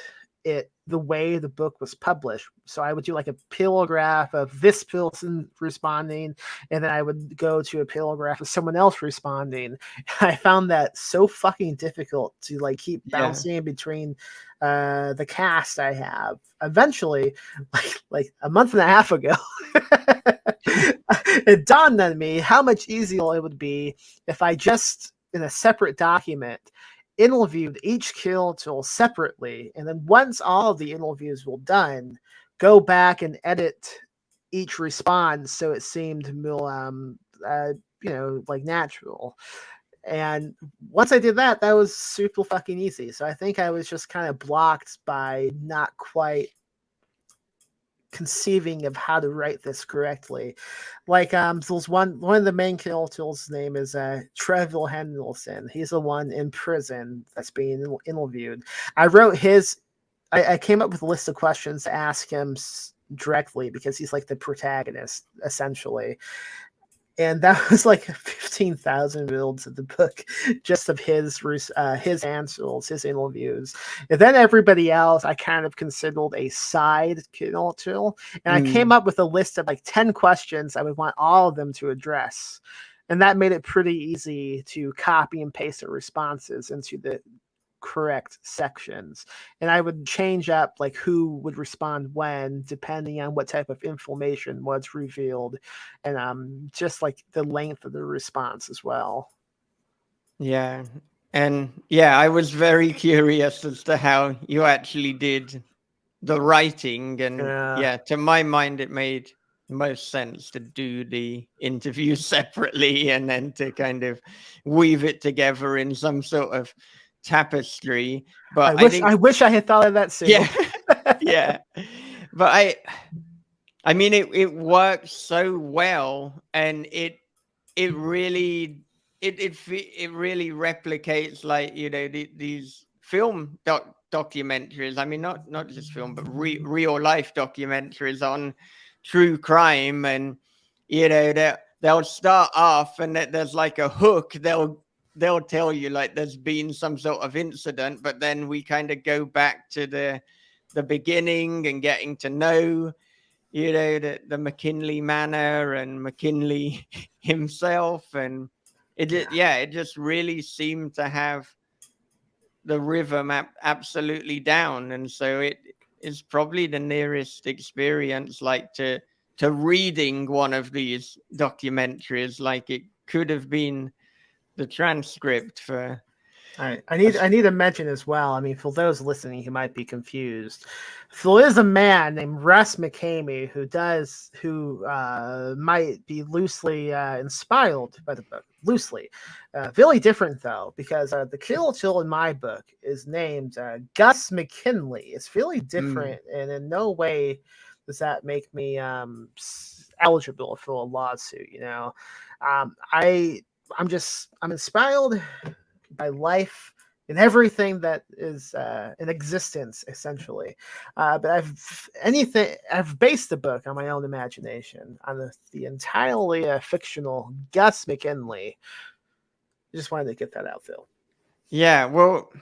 it the way the book was published. So I would do like a paragraph of this person responding, and then I would go to a paragraph of someone else responding. I found that so fucking difficult to like keep Yeah. bouncing between the cast I have. Eventually, like a month and a half ago, it dawned on me how much easier it would be if I just, in a separate document, interviewed each character separately, and then once all of the interviews were done, go back and edit each response so it seemed more, like natural. And once I did that, that was super fucking easy. So I think I was just kind of blocked by not quite conceiving of how to write this correctly. Like there's one of the main characters' name is Trevor Henderson. He's the one in prison that's being interviewed. I wrote his. I came up with a list of questions to ask him directly because he's like the protagonist essentially. And that was like 15,000 words of the book, just of his answers, his interviews. And then everybody else I kind of considered a side character. And I came up with a list of like 10 questions I would want all of them to address. and that made it pretty easy to copy and paste the responses into the correct sections. And I would change up like who would respond when, depending on what type of information was revealed, and just like the length of the response as well. Yeah. And yeah, I was very curious as to how you actually did the writing. And Yeah. yeah, to my mind, it made most sense to do the interview separately and then to kind of weave it together in some sort of tapestry. But I think, I wish I had thought of that sooner. yeah, yeah. But I mean, it works so well, and it really it really replicates, like, you know, these film documentaries. I mean, not just film, but real life documentaries on true crime. And you know, they'll start off and there's like a hook. They'll tell you like there's been some sort of incident, but then we kind of go back to the beginning and getting to know, you know, the McKinley manor and McKinley himself. And it just really seemed to have the rhythm absolutely down. And so it is probably the nearest experience, like, to reading one of these documentaries. Like, it could have been the transcript for I need to mention as well. I mean, for those listening who might be confused, there is a man named Russ McKamey who might be loosely inspired by the book. Loosely, really different though, because the Kill in my book is named Gus McKinley. It's really different, and in no way does that make me eligible for a lawsuit. You know, I'm inspired by life and everything that is in existence, essentially. But I've based the book on my own imagination, on the entirely fictional Gus McKinley. I just wanted to get that out, Phil. Yeah, well,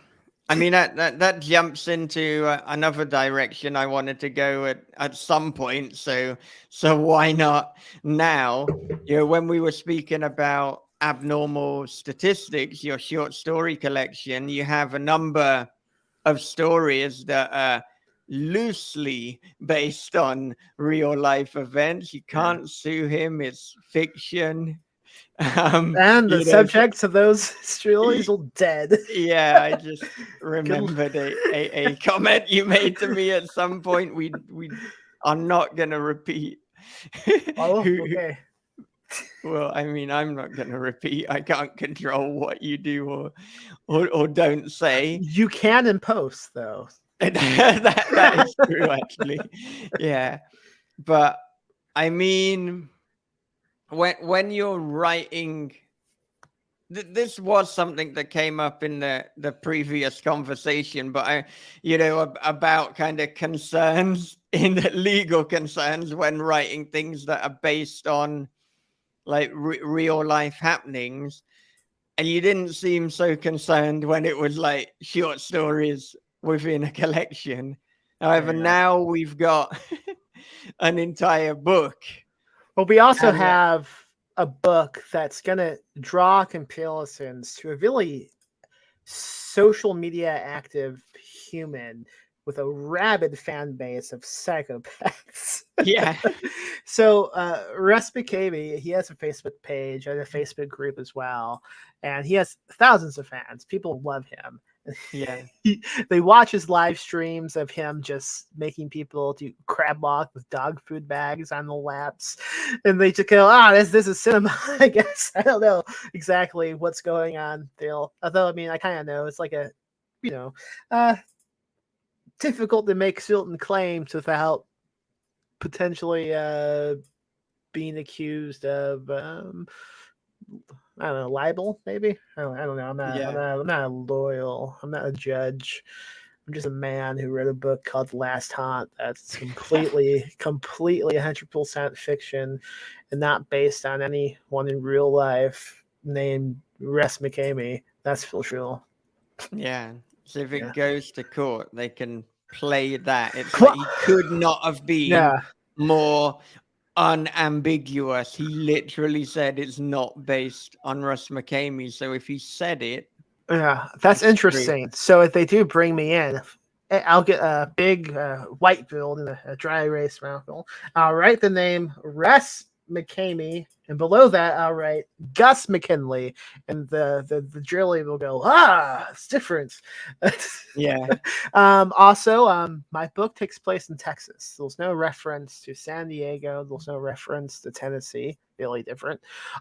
I mean, that jumps into another direction I wanted to go at some point. So why not now? You know, when we were speaking about Abnormal Statistics, your short story collection, you have a number of stories that are loosely based on real life events. You can't sue him; it's fiction. And the subjects of those stories are dead. Yeah, I just remembered a comment you made to me at some point. We are not going to repeat. Oh, okay. Well, I mean, I'm not going to repeat. I can't control what you do or don't say. You can in post, though. that is true, actually. Yeah, but I mean, when you're writing, this was something that came up in the previous conversation, but about kind of concerns in the legal concerns when writing things that are based on like real life happenings. And you didn't seem so concerned when it was like short stories within a collection. However, now we've got an entire book. Well, we also have a book that's going to draw comparisons to a really social media active human with a rabid fan base of psychopaths. Yeah. So Russ McKamey, he has a Facebook page and a Facebook group as well, and he has thousands of fans. People love him. Yeah. They watch his live streams of him just making people do crab walk with dog food bags on the laps, and they just go, this is cinema. I guess I don't know exactly what's going on there, although I mean I kind of know. It's like a difficult to make certain claims without potentially being accused of I don't know, libel, maybe. I don't know. I'm not a lawyer. I'm not a judge. I'm just a man who wrote a book called Last Haunt that's completely 100% fiction and not based on anyone in real life named Russ McKamey. That's for sure. Yeah. So if it goes to court, they can play that. It's like he could not have been more unambiguous. He literally said it's not based on Russ McKamey. So if he said it, Yeah, that's it's true. interesting. So if they do bring me in, I'll get a big white build and a dry erase mouthful. I'll write the name Russ McKamey, and below that I'll write Gus McKinley, and the drilly will go, it's different. Yeah. Also, my book takes place in Texas. There's no reference to San Diego. There's no reference to Tennessee. Really different.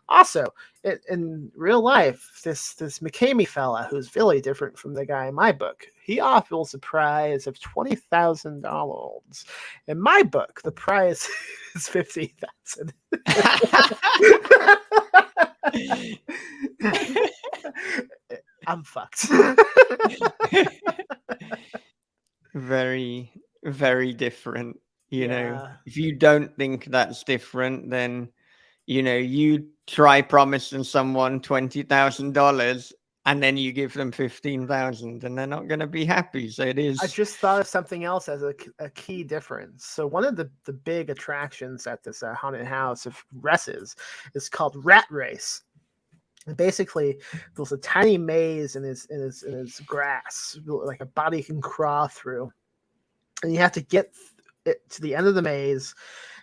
Also, in real life, this McKamey fella, who's really different from the guy in my book, he offers a prize of $20,000. In my book, the prize is $50,000. I'm fucked. Very, very different. You know, Yeah. if you don't think that's different, then you try promising someone $20,000 and then you give them 15,000 and they're not going to be happy. So it I is. just thought of something else as a key difference. So one of the big attractions at this haunted house of Russ's is called Rat Race. And basically, there's a tiny maze in his grass, like a body can crawl through, and you have to get it to the end of the maze,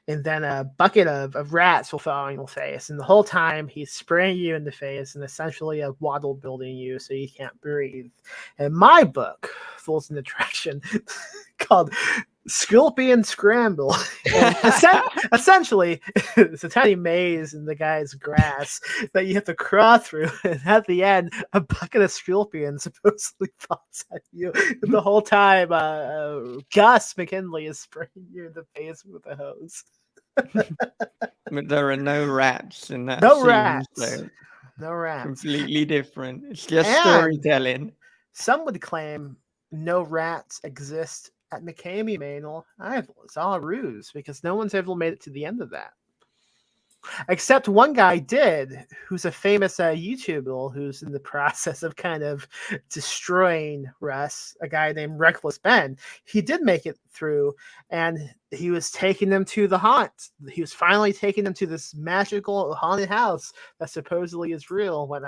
and then a bucket of rats will fall on your face. And the whole time he's spraying you in the face and essentially a waddle building you so you can't breathe. In my book, there's an attraction called Scorpion Scramble. And essentially, it's a tiny maze in the guy's grass that you have to crawl through. And at the end, a bucket of scorpions supposedly falls at you. And the whole time, Gus McKinley is spraying you in the face with a hose. But there are no rats in that No scene. rats. So No rats. completely different. It's just And storytelling. some would claim no rats exist at McKamey Manor. It's all a ruse because no one's ever made it to the end of that. Except one guy did, who's a famous YouTuber who's in the process of kind of destroying Russ, a guy named Reckless Ben. He did make it through, and he was taking them to the haunt. He was finally taking them to this magical haunted house that supposedly is real when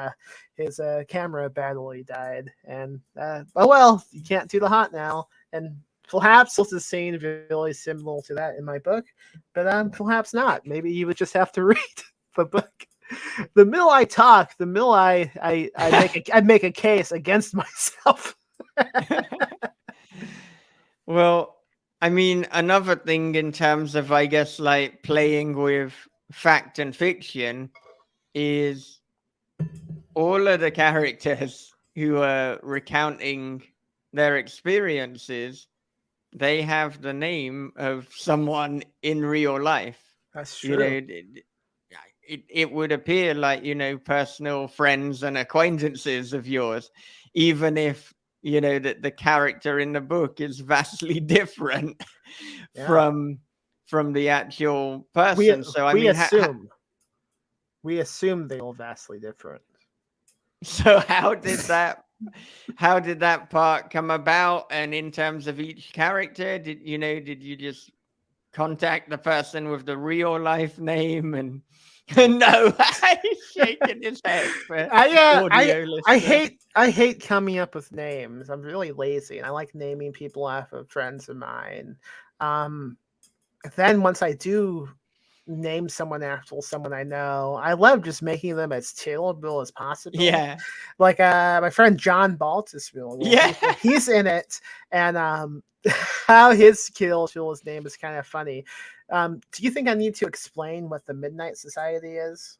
his camera battery died. And, oh well, you can't do the haunt now. And perhaps there's a scene really similar to that in my book, but perhaps not. Maybe you would just have to read the book. The mill I talk, the mill I make a case against myself. Well, I mean, another thing in terms of, I guess, like playing with fact and fiction is all of the characters who are recounting their experiences, they have the name of someone in real life. That's true. It would appear like, personal friends and acquaintances of yours, even if, that the character in the book is vastly different from the actual person. We assume they are vastly different. So how did that part come about? And in terms of each character, did you just contact the person with the real life name? And no, he's shaking his head. I hate coming up with names. I'm really lazy, and I like naming people after friends of mine. Then once I do name someone after someone I know, I love just making them as tailorable as possible. Yeah, like my friend John Baltusville. He's in it, and how his his name is kind of funny. Do you think I need to explain what the Midnight Society is?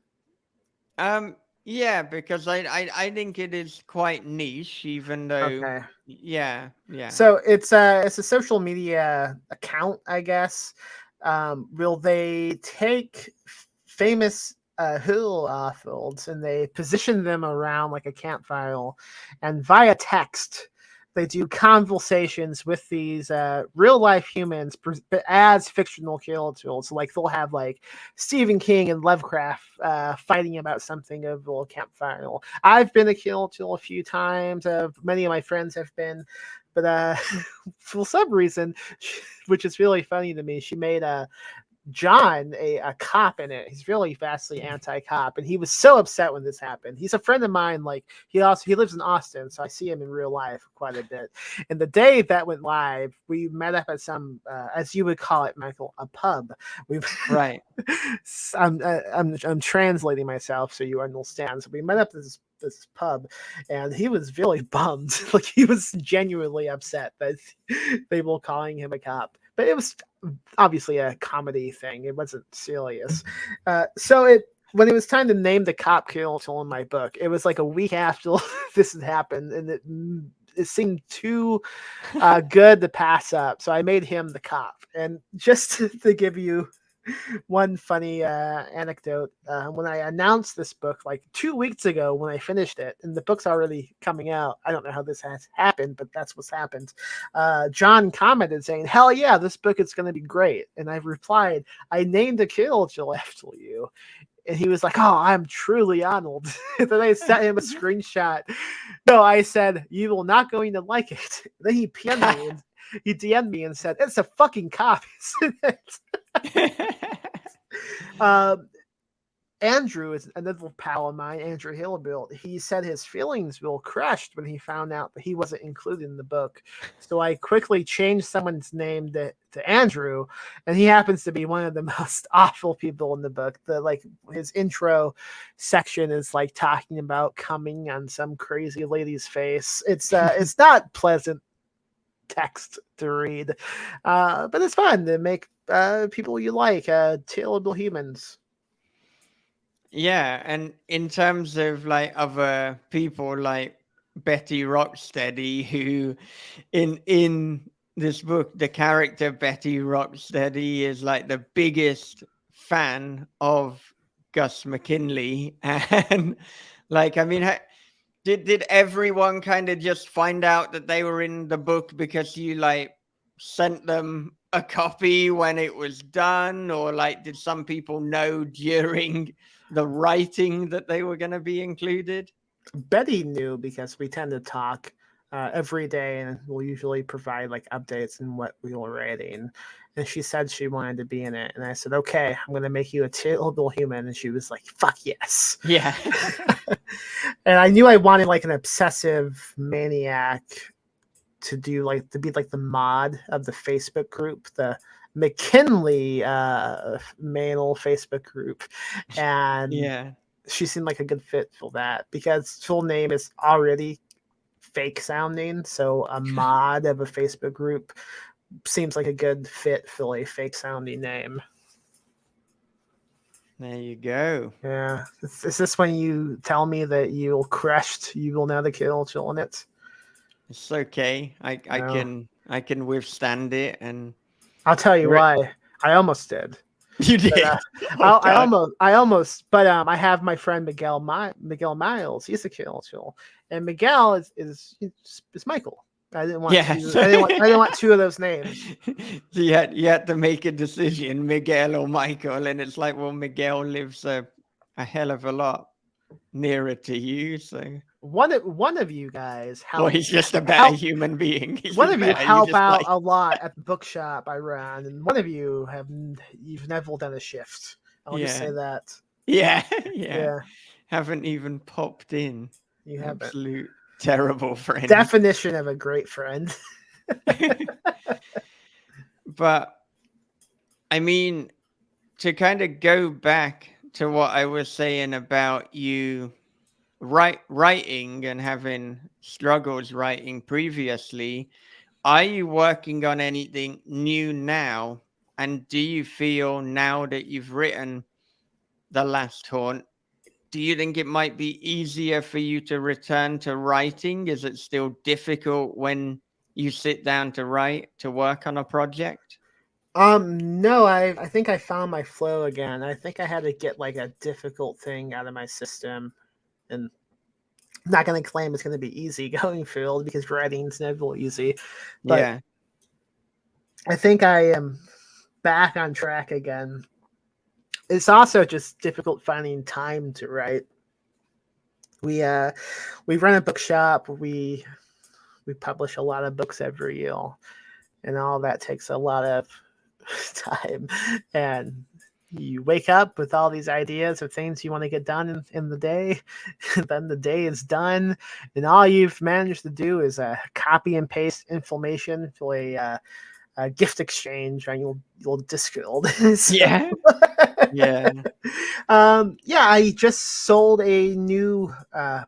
Yeah, because I think it is quite niche, even though. Okay. Yeah. So it's a social media account, I guess. Will they take famous hill fields and they position them around like a campfire, and via text they do conversations with these real life humans, but as fictional characters. So, like, they'll have like Stephen King and Lovecraft fighting about something over a campfire. I've been a character a few times. Many of my friends have been. But for some reason, which is really funny to me, she made John, a cop in it. He's really vastly anti-cop, and he was so upset when this happened. He's a friend of mine. Like he lives in Austin, so I see him in real life quite a bit. And the day that went live, we met up at some, as you would call it, Michael, a pub. We Right. I'm translating myself so you understand. So we met up at this pub, and he was really bummed. Like he was genuinely upset that they were calling him a cop. But it was obviously a comedy thing. It wasn't serious. When it was time to name the cop killer in my book, it was like a week after this had happened, and it seemed too good to pass up. So I made him the cop. And just to give you one funny anecdote, when I announced this book like 2 weeks ago when I finished it, and the book's already coming out. I don't know how this has happened, but that's what's happened. John commented saying, "Hell yeah, this book is going to be great." And I replied, "I named a killer after you." And he was like, "Oh, I'm truly honored." And then I sent him a screenshot. No, I said, "You will not going to like it." Then he PM'd me and he DM'd me and said, "It's a fucking cop, isn't it?" Andrew is another pal of mine, Andrew Hillebill. He said his feelings were crushed when he found out that he wasn't included in the book. So I quickly changed someone's name to Andrew, and he happens to be one of the most awful people in the book. His intro section is like talking about coming on some crazy lady's face. It's not pleasant text to read, but it's fun to make people you like terrible humans. Yeah, and in terms of like other people like Betty Rocksteady, who in this book, the character Betty Rocksteady is like the biggest fan of Gus McKinley, and like I mean, did everyone kind of just find out that they were in the book because you like sent them a copy when it was done, or like did some people know during the writing that they were going to be included? Betty knew because we tend to talk every day, and we'll usually provide like updates on what we were writing. And she said she wanted to be in it, and I said, "Okay, I'm going to make you a terrible human." And she was like, "Fuck yes!" Yeah. And I knew I wanted like an obsessive maniac to be like the mod of the Facebook group, the McKinley male Facebook group, and Yeah. she seemed like a good fit for that because full name is already fake sounding. So a mod of a Facebook group seems like a good fit for a fake sounding name. There you go. Yeah. Is this when you tell me that you will know the kill on it? It's okay. No. I can withstand it, and I'll tell you re- why. I almost did. you But, did. Oh God. I almost, but I have my friend Miguel Miles. He's a kill, and Miguel is Michael. I didn't want Yeah. two. I didn't want two of those names. So you had to make a decision, Miguel or Michael, and it's like, well, Miguel lives a hell of a lot nearer to you, so One of you guys well, help. he's just a better help human being. He's One just of you better. You help just out like, a lot at the bookshop I run, and one of you've never done a shift. I'll just yeah, say that. yeah, yeah. Yeah, Haven't even popped in. you haven't. Absolute terrible friend. Definition of a great friend. But I mean, to kind of go back to what I was saying about you writing and having struggles writing previously, are you working on anything new now? And do you feel now that you've written The Last Haunt, do you think it might be easier for you to return to writing? Is it still difficult when you sit down to write, to work on a project? No, I think I found my flow again. I think I had to get like a difficult thing out of my system, and I'm not going to claim it's going to be easy going forward because writing's never easy. But Yeah. I think I am back on track again. It's also just difficult finding time to write. We run a bookshop. We publish a lot of books every year, and all that takes a lot of time, and you wake up with all these ideas of things you want to get done in the day. Then the day is done, and all you've managed to do is copy and paste information for a gift exchange on your Discord. So, Yeah. Yeah. yeah, I just sold a new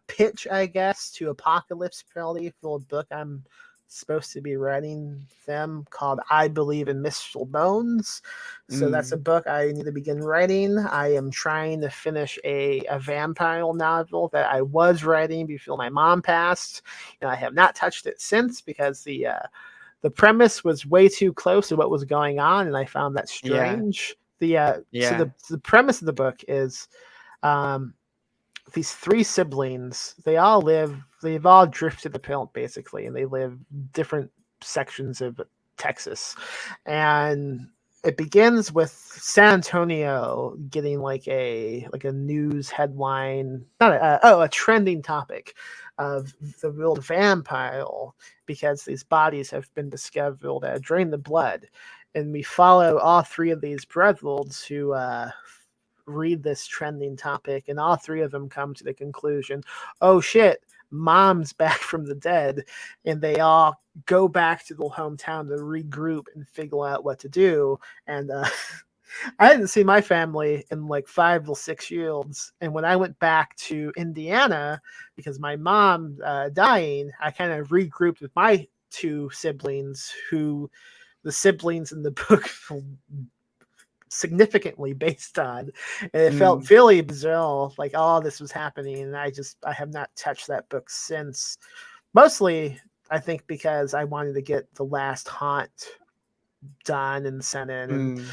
pitch, I guess, to Apocalypse Party for a book I'm supposed to be writing them called I Believe in Mystical Bones. So that's a Mm. book I need to begin writing. I am trying to finish a vampire novel that I was writing before my mom passed, and I have not touched it since because the premise was way too close to what was going on, and I found that Yeah. strange. So Yeah. the premise of the book is um, these three siblings. They've all drifted apart basically, and they live different sections of Texas, and it begins with San Antonio getting like a news headline, not a trending topic of the real vampire, because these bodies have been discovered that drain the blood, and we follow all three of these brothers who read this trending topic, and all three of them come to the conclusion, oh shit, mom's back from the dead, and they all go back to their hometown to regroup and figure out what to do. And I didn't see my family in like 5 or 6 years, and when I went back to Indiana because my mom dying, I kind of regrouped with my two siblings, who the siblings in the book significantly based on, and it felt Mm. really bizarre, like all this was happening, and I have not touched that book since, mostly I think because I wanted to get the last haunt done and sent in, and Mm.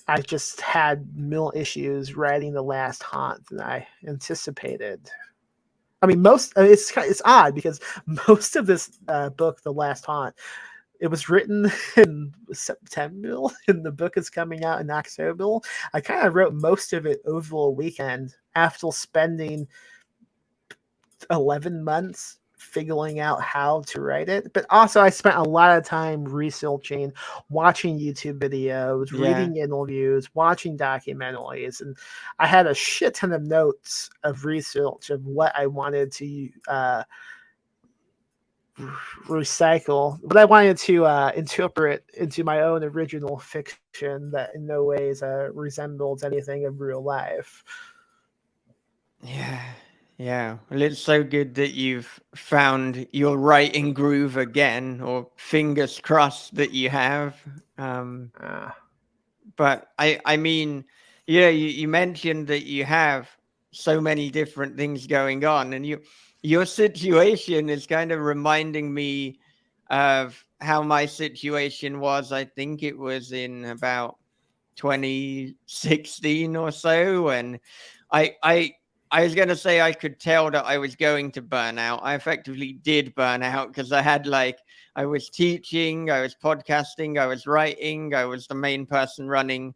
I just had mill issues writing the last haunt than I anticipated. I mean, it's odd because most of this book, The Last Haunt, it was written in September, and the book is coming out in October. I kind of wrote most of it over a weekend after spending 11 months figuring out how to write it. But also, I spent a lot of time researching, watching YouTube videos, Yeah. reading interviews, watching documentaries, and I had a shit ton of notes of research of what I wanted to recycle, but I wanted to interpret into my own original fiction that in no ways resembles anything of real life. Yeah. Yeah. Well, it's so good that you've found your writing groove again, or fingers crossed that you have. Um, Uh, but I mean, yeah, you mentioned that you have so many different things going on, and your situation is kind of reminding me of how my situation was. I think it was in about 2016 or so, and I I I was going to say I could tell that I was going to burn out. I effectively did burn out because I was teaching, I was podcasting, I was writing, I was the main person running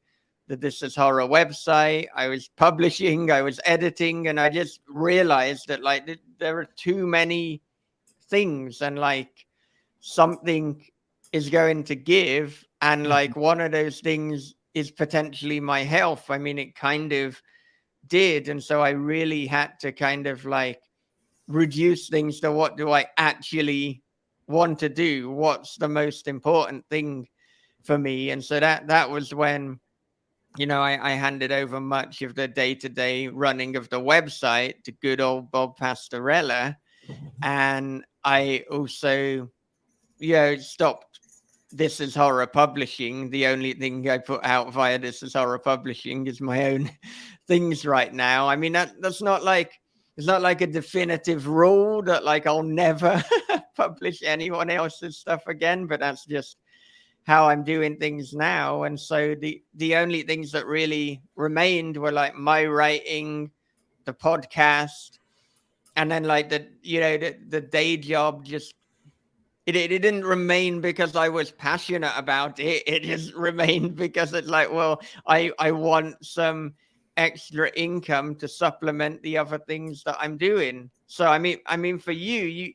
the This Is Horror website, I was publishing, I was editing, and I just realized that there are too many things, and like something is going to give, and mhm, like one of those things is potentially my health. I mean, it kind of did, and so I really had to kind of like reduce things to what do I actually want to do, what's the most important thing for me. And so that was when, I handed over much of the day-to-day running of the website to good old Bob Pastorella, and I also stopped This Is Horror Publishing. The only thing I put out via This Is Horror Publishing is my own things right now. I mean, that's not like, it's not like a definitive rule that like I'll never publish anyone else's stuff again, but that's just how I'm doing things now. And so the only things that really remained were like my writing, the podcast, and then like the day job. Just it didn't remain because I was passionate about it. It just remained because it's like, well, I want some extra income to supplement the other things that I'm doing. So I mean for you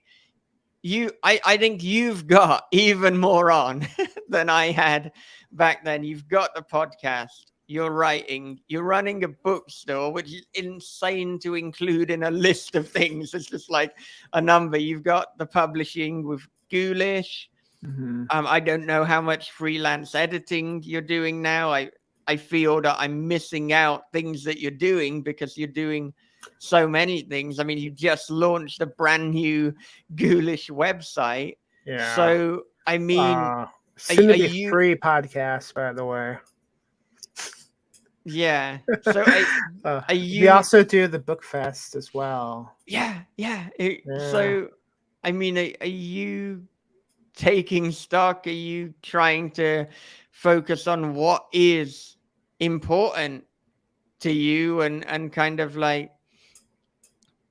I think you've got even more on than I had back then. You've got the podcast, you're writing, you're running a bookstore, which is insane to include in a list of things. It's just like a number. You've got the publishing with Ghoulish. Hmm. I don't know how much freelance editing you're doing now. I feel that I'm missing out things that you're doing because you're doing so many things. I mean, you just launched a brand new Ghoulish website. Yeah. So, I mean, Soon to are be you? free podcast, by the way. Yeah. So, are We you? also do the book fest as well. Yeah, yeah. Yeah. So, I mean, are you taking stock? Are you trying to focus on what is important to you and kind of like,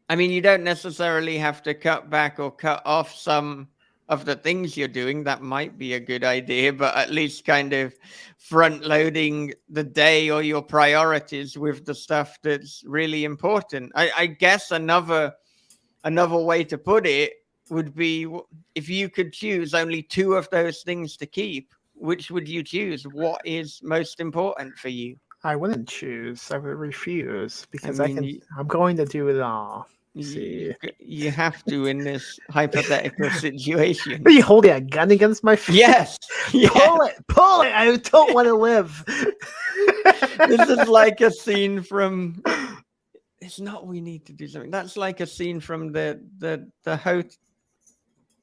I mean, you don't necessarily have to cut back or cut off some of the things you're doing. That might be a good idea, but at least kind of front loading the day or your priorities with the stuff that's really important. I guess another way to put it would be, if you could choose only two of those things to keep, which would you choose? What is most important for you? I wouldn't choose. I would refuse I because mean, I'm going to do it all. See. you have to in this hypothetical situation. Are you holding a gun against my face? Yes, yes. Pull it! I don't want to live. This is like a scene from. It's not. We need to do something. That's like a scene from the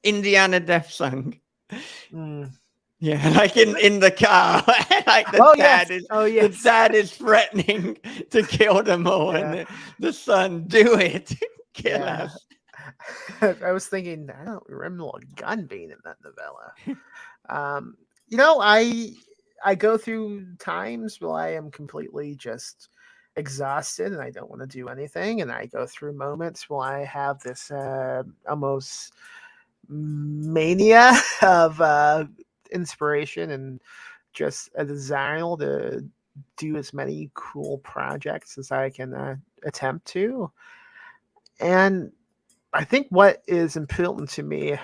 Indiana Death Song. Mm. Yeah, like in the car, like the dad is threatening to kill them all, Yeah. and the son, do it, kill Yeah. us. I was thinking, I don't remember a gun being in that novella. You know, I go through times where I am completely just exhausted and I don't want to do anything, and I go through moments where I have this almost mania of inspiration and just a desire to do as many cool projects as I can attempt to. And I think what is important to me,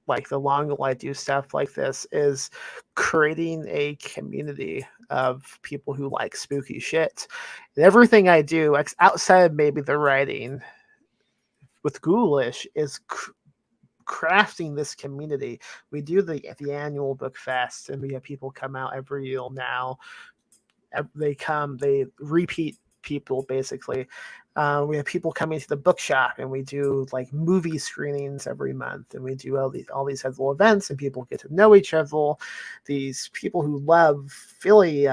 like the longer I do stuff like this, is creating a community of people who like spooky shit. And everything I do, outside of maybe the writing with Ghoulish, is crafting this community. We do the annual book fest, and we have people come out every year now. They repeat people basically. We have people coming to the bookshop, and we do like movie screenings every month, and we do all these little events, and people get to know each other. These people who love really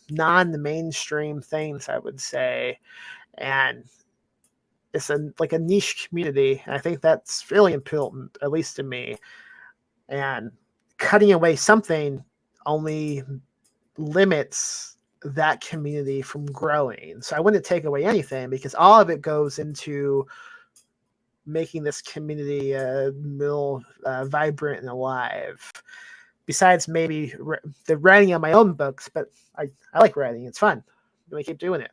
non-mainstream things, I would say, and it's like a niche community. And I think that's really important, at least to me. And cutting away something only limits that community from growing. So I wouldn't take away anything, because all of it goes into making this community more vibrant and alive. Besides maybe the writing of my own books, but I like writing. It's fun. I'm going to keep doing it.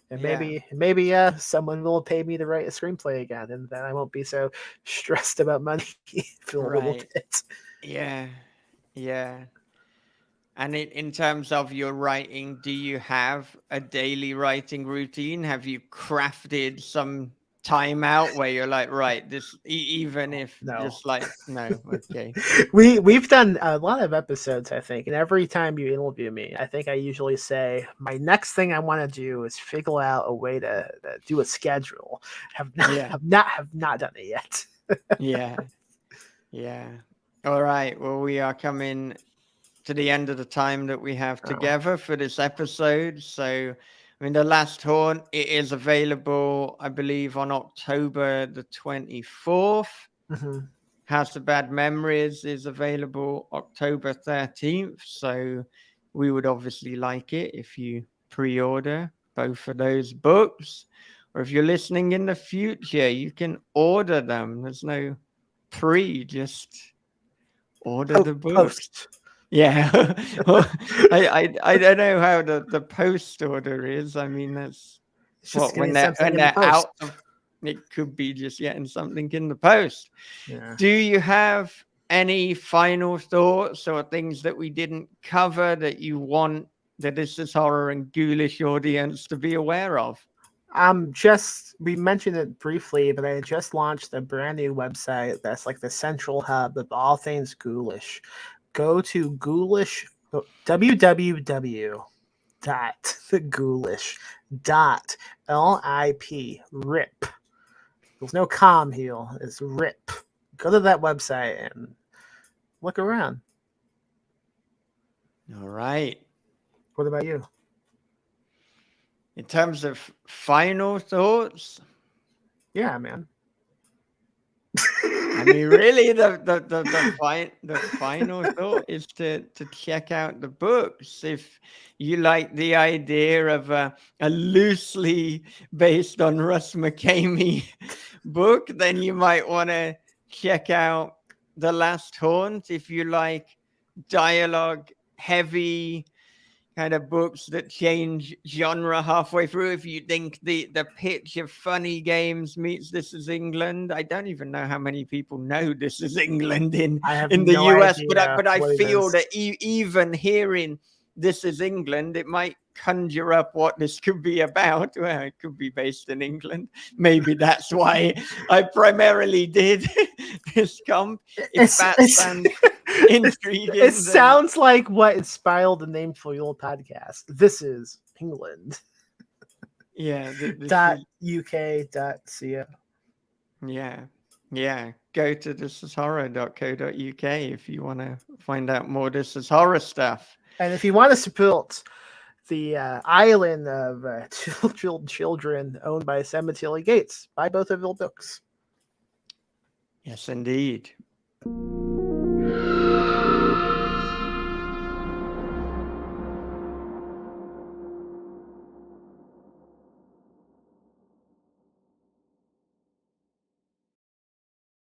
And maybe someone will pay me to write a screenplay again, and then I won't be so stressed about money for a little bit. Yeah, yeah. And in terms of your writing, do you have a daily writing routine? Have you crafted some time out where you're like, right, this, even if just like, no, okay. We've done a lot of episodes, I think, and every time you interview me, I think I usually say my next thing I want to do is figure out a way to do a schedule. Have not done it yet. Yeah. All right. Well, we are coming to the end of the time that we have together for this episode. So, I mean, The Last Horn, it is available, I believe, on October the 24th. Mm-hmm. House of Bad Memories is available October 13th. So we would obviously like it if you pre-order both of those books. Or if you're listening in the future, you can order them. There's no just order the books. Post. Yeah. Well, I don't know how the post order is. I mean, that's it's just when they're out of it could be just getting something in the post. Yeah. Do you have any final thoughts or things that we didn't cover that you want the This Is Horror and Ghoulish audience to be aware of? We mentioned it briefly, but I just launched a brand new website that's like the central hub of all things ghoulish. Go to ghoulish www.ghoulish.lip rip. There's no com here, it's rip. Go to that website and look around. All right. What about you? In terms of final thoughts, Yeah, man. I mean, really, the final thought is to check out the books. If you like the idea of a loosely based on Russ McKamey book, then you might want to check out The Last Haunt. If you like dialogue heavy kind of books that change genre halfway through, if you think the pitch of Funny Games meets This Is England, I don't even know how many people know This Is England in the no US, idea but I what it feel is. that even hearing This Is England, it might conjure up what this could be about. Well, it could be based in England. Maybe that's why I primarily did this comp. If that sounds intriguing, It sounds like what inspired the name for your podcast. This is England. Yeah. .uk.co. Yeah. Go to thisishorror.co.uk if you want to find out more This Is Horror stuff. And if you want to support the island of children owned by Cemetery Gates, buy both of their books. Yes, indeed.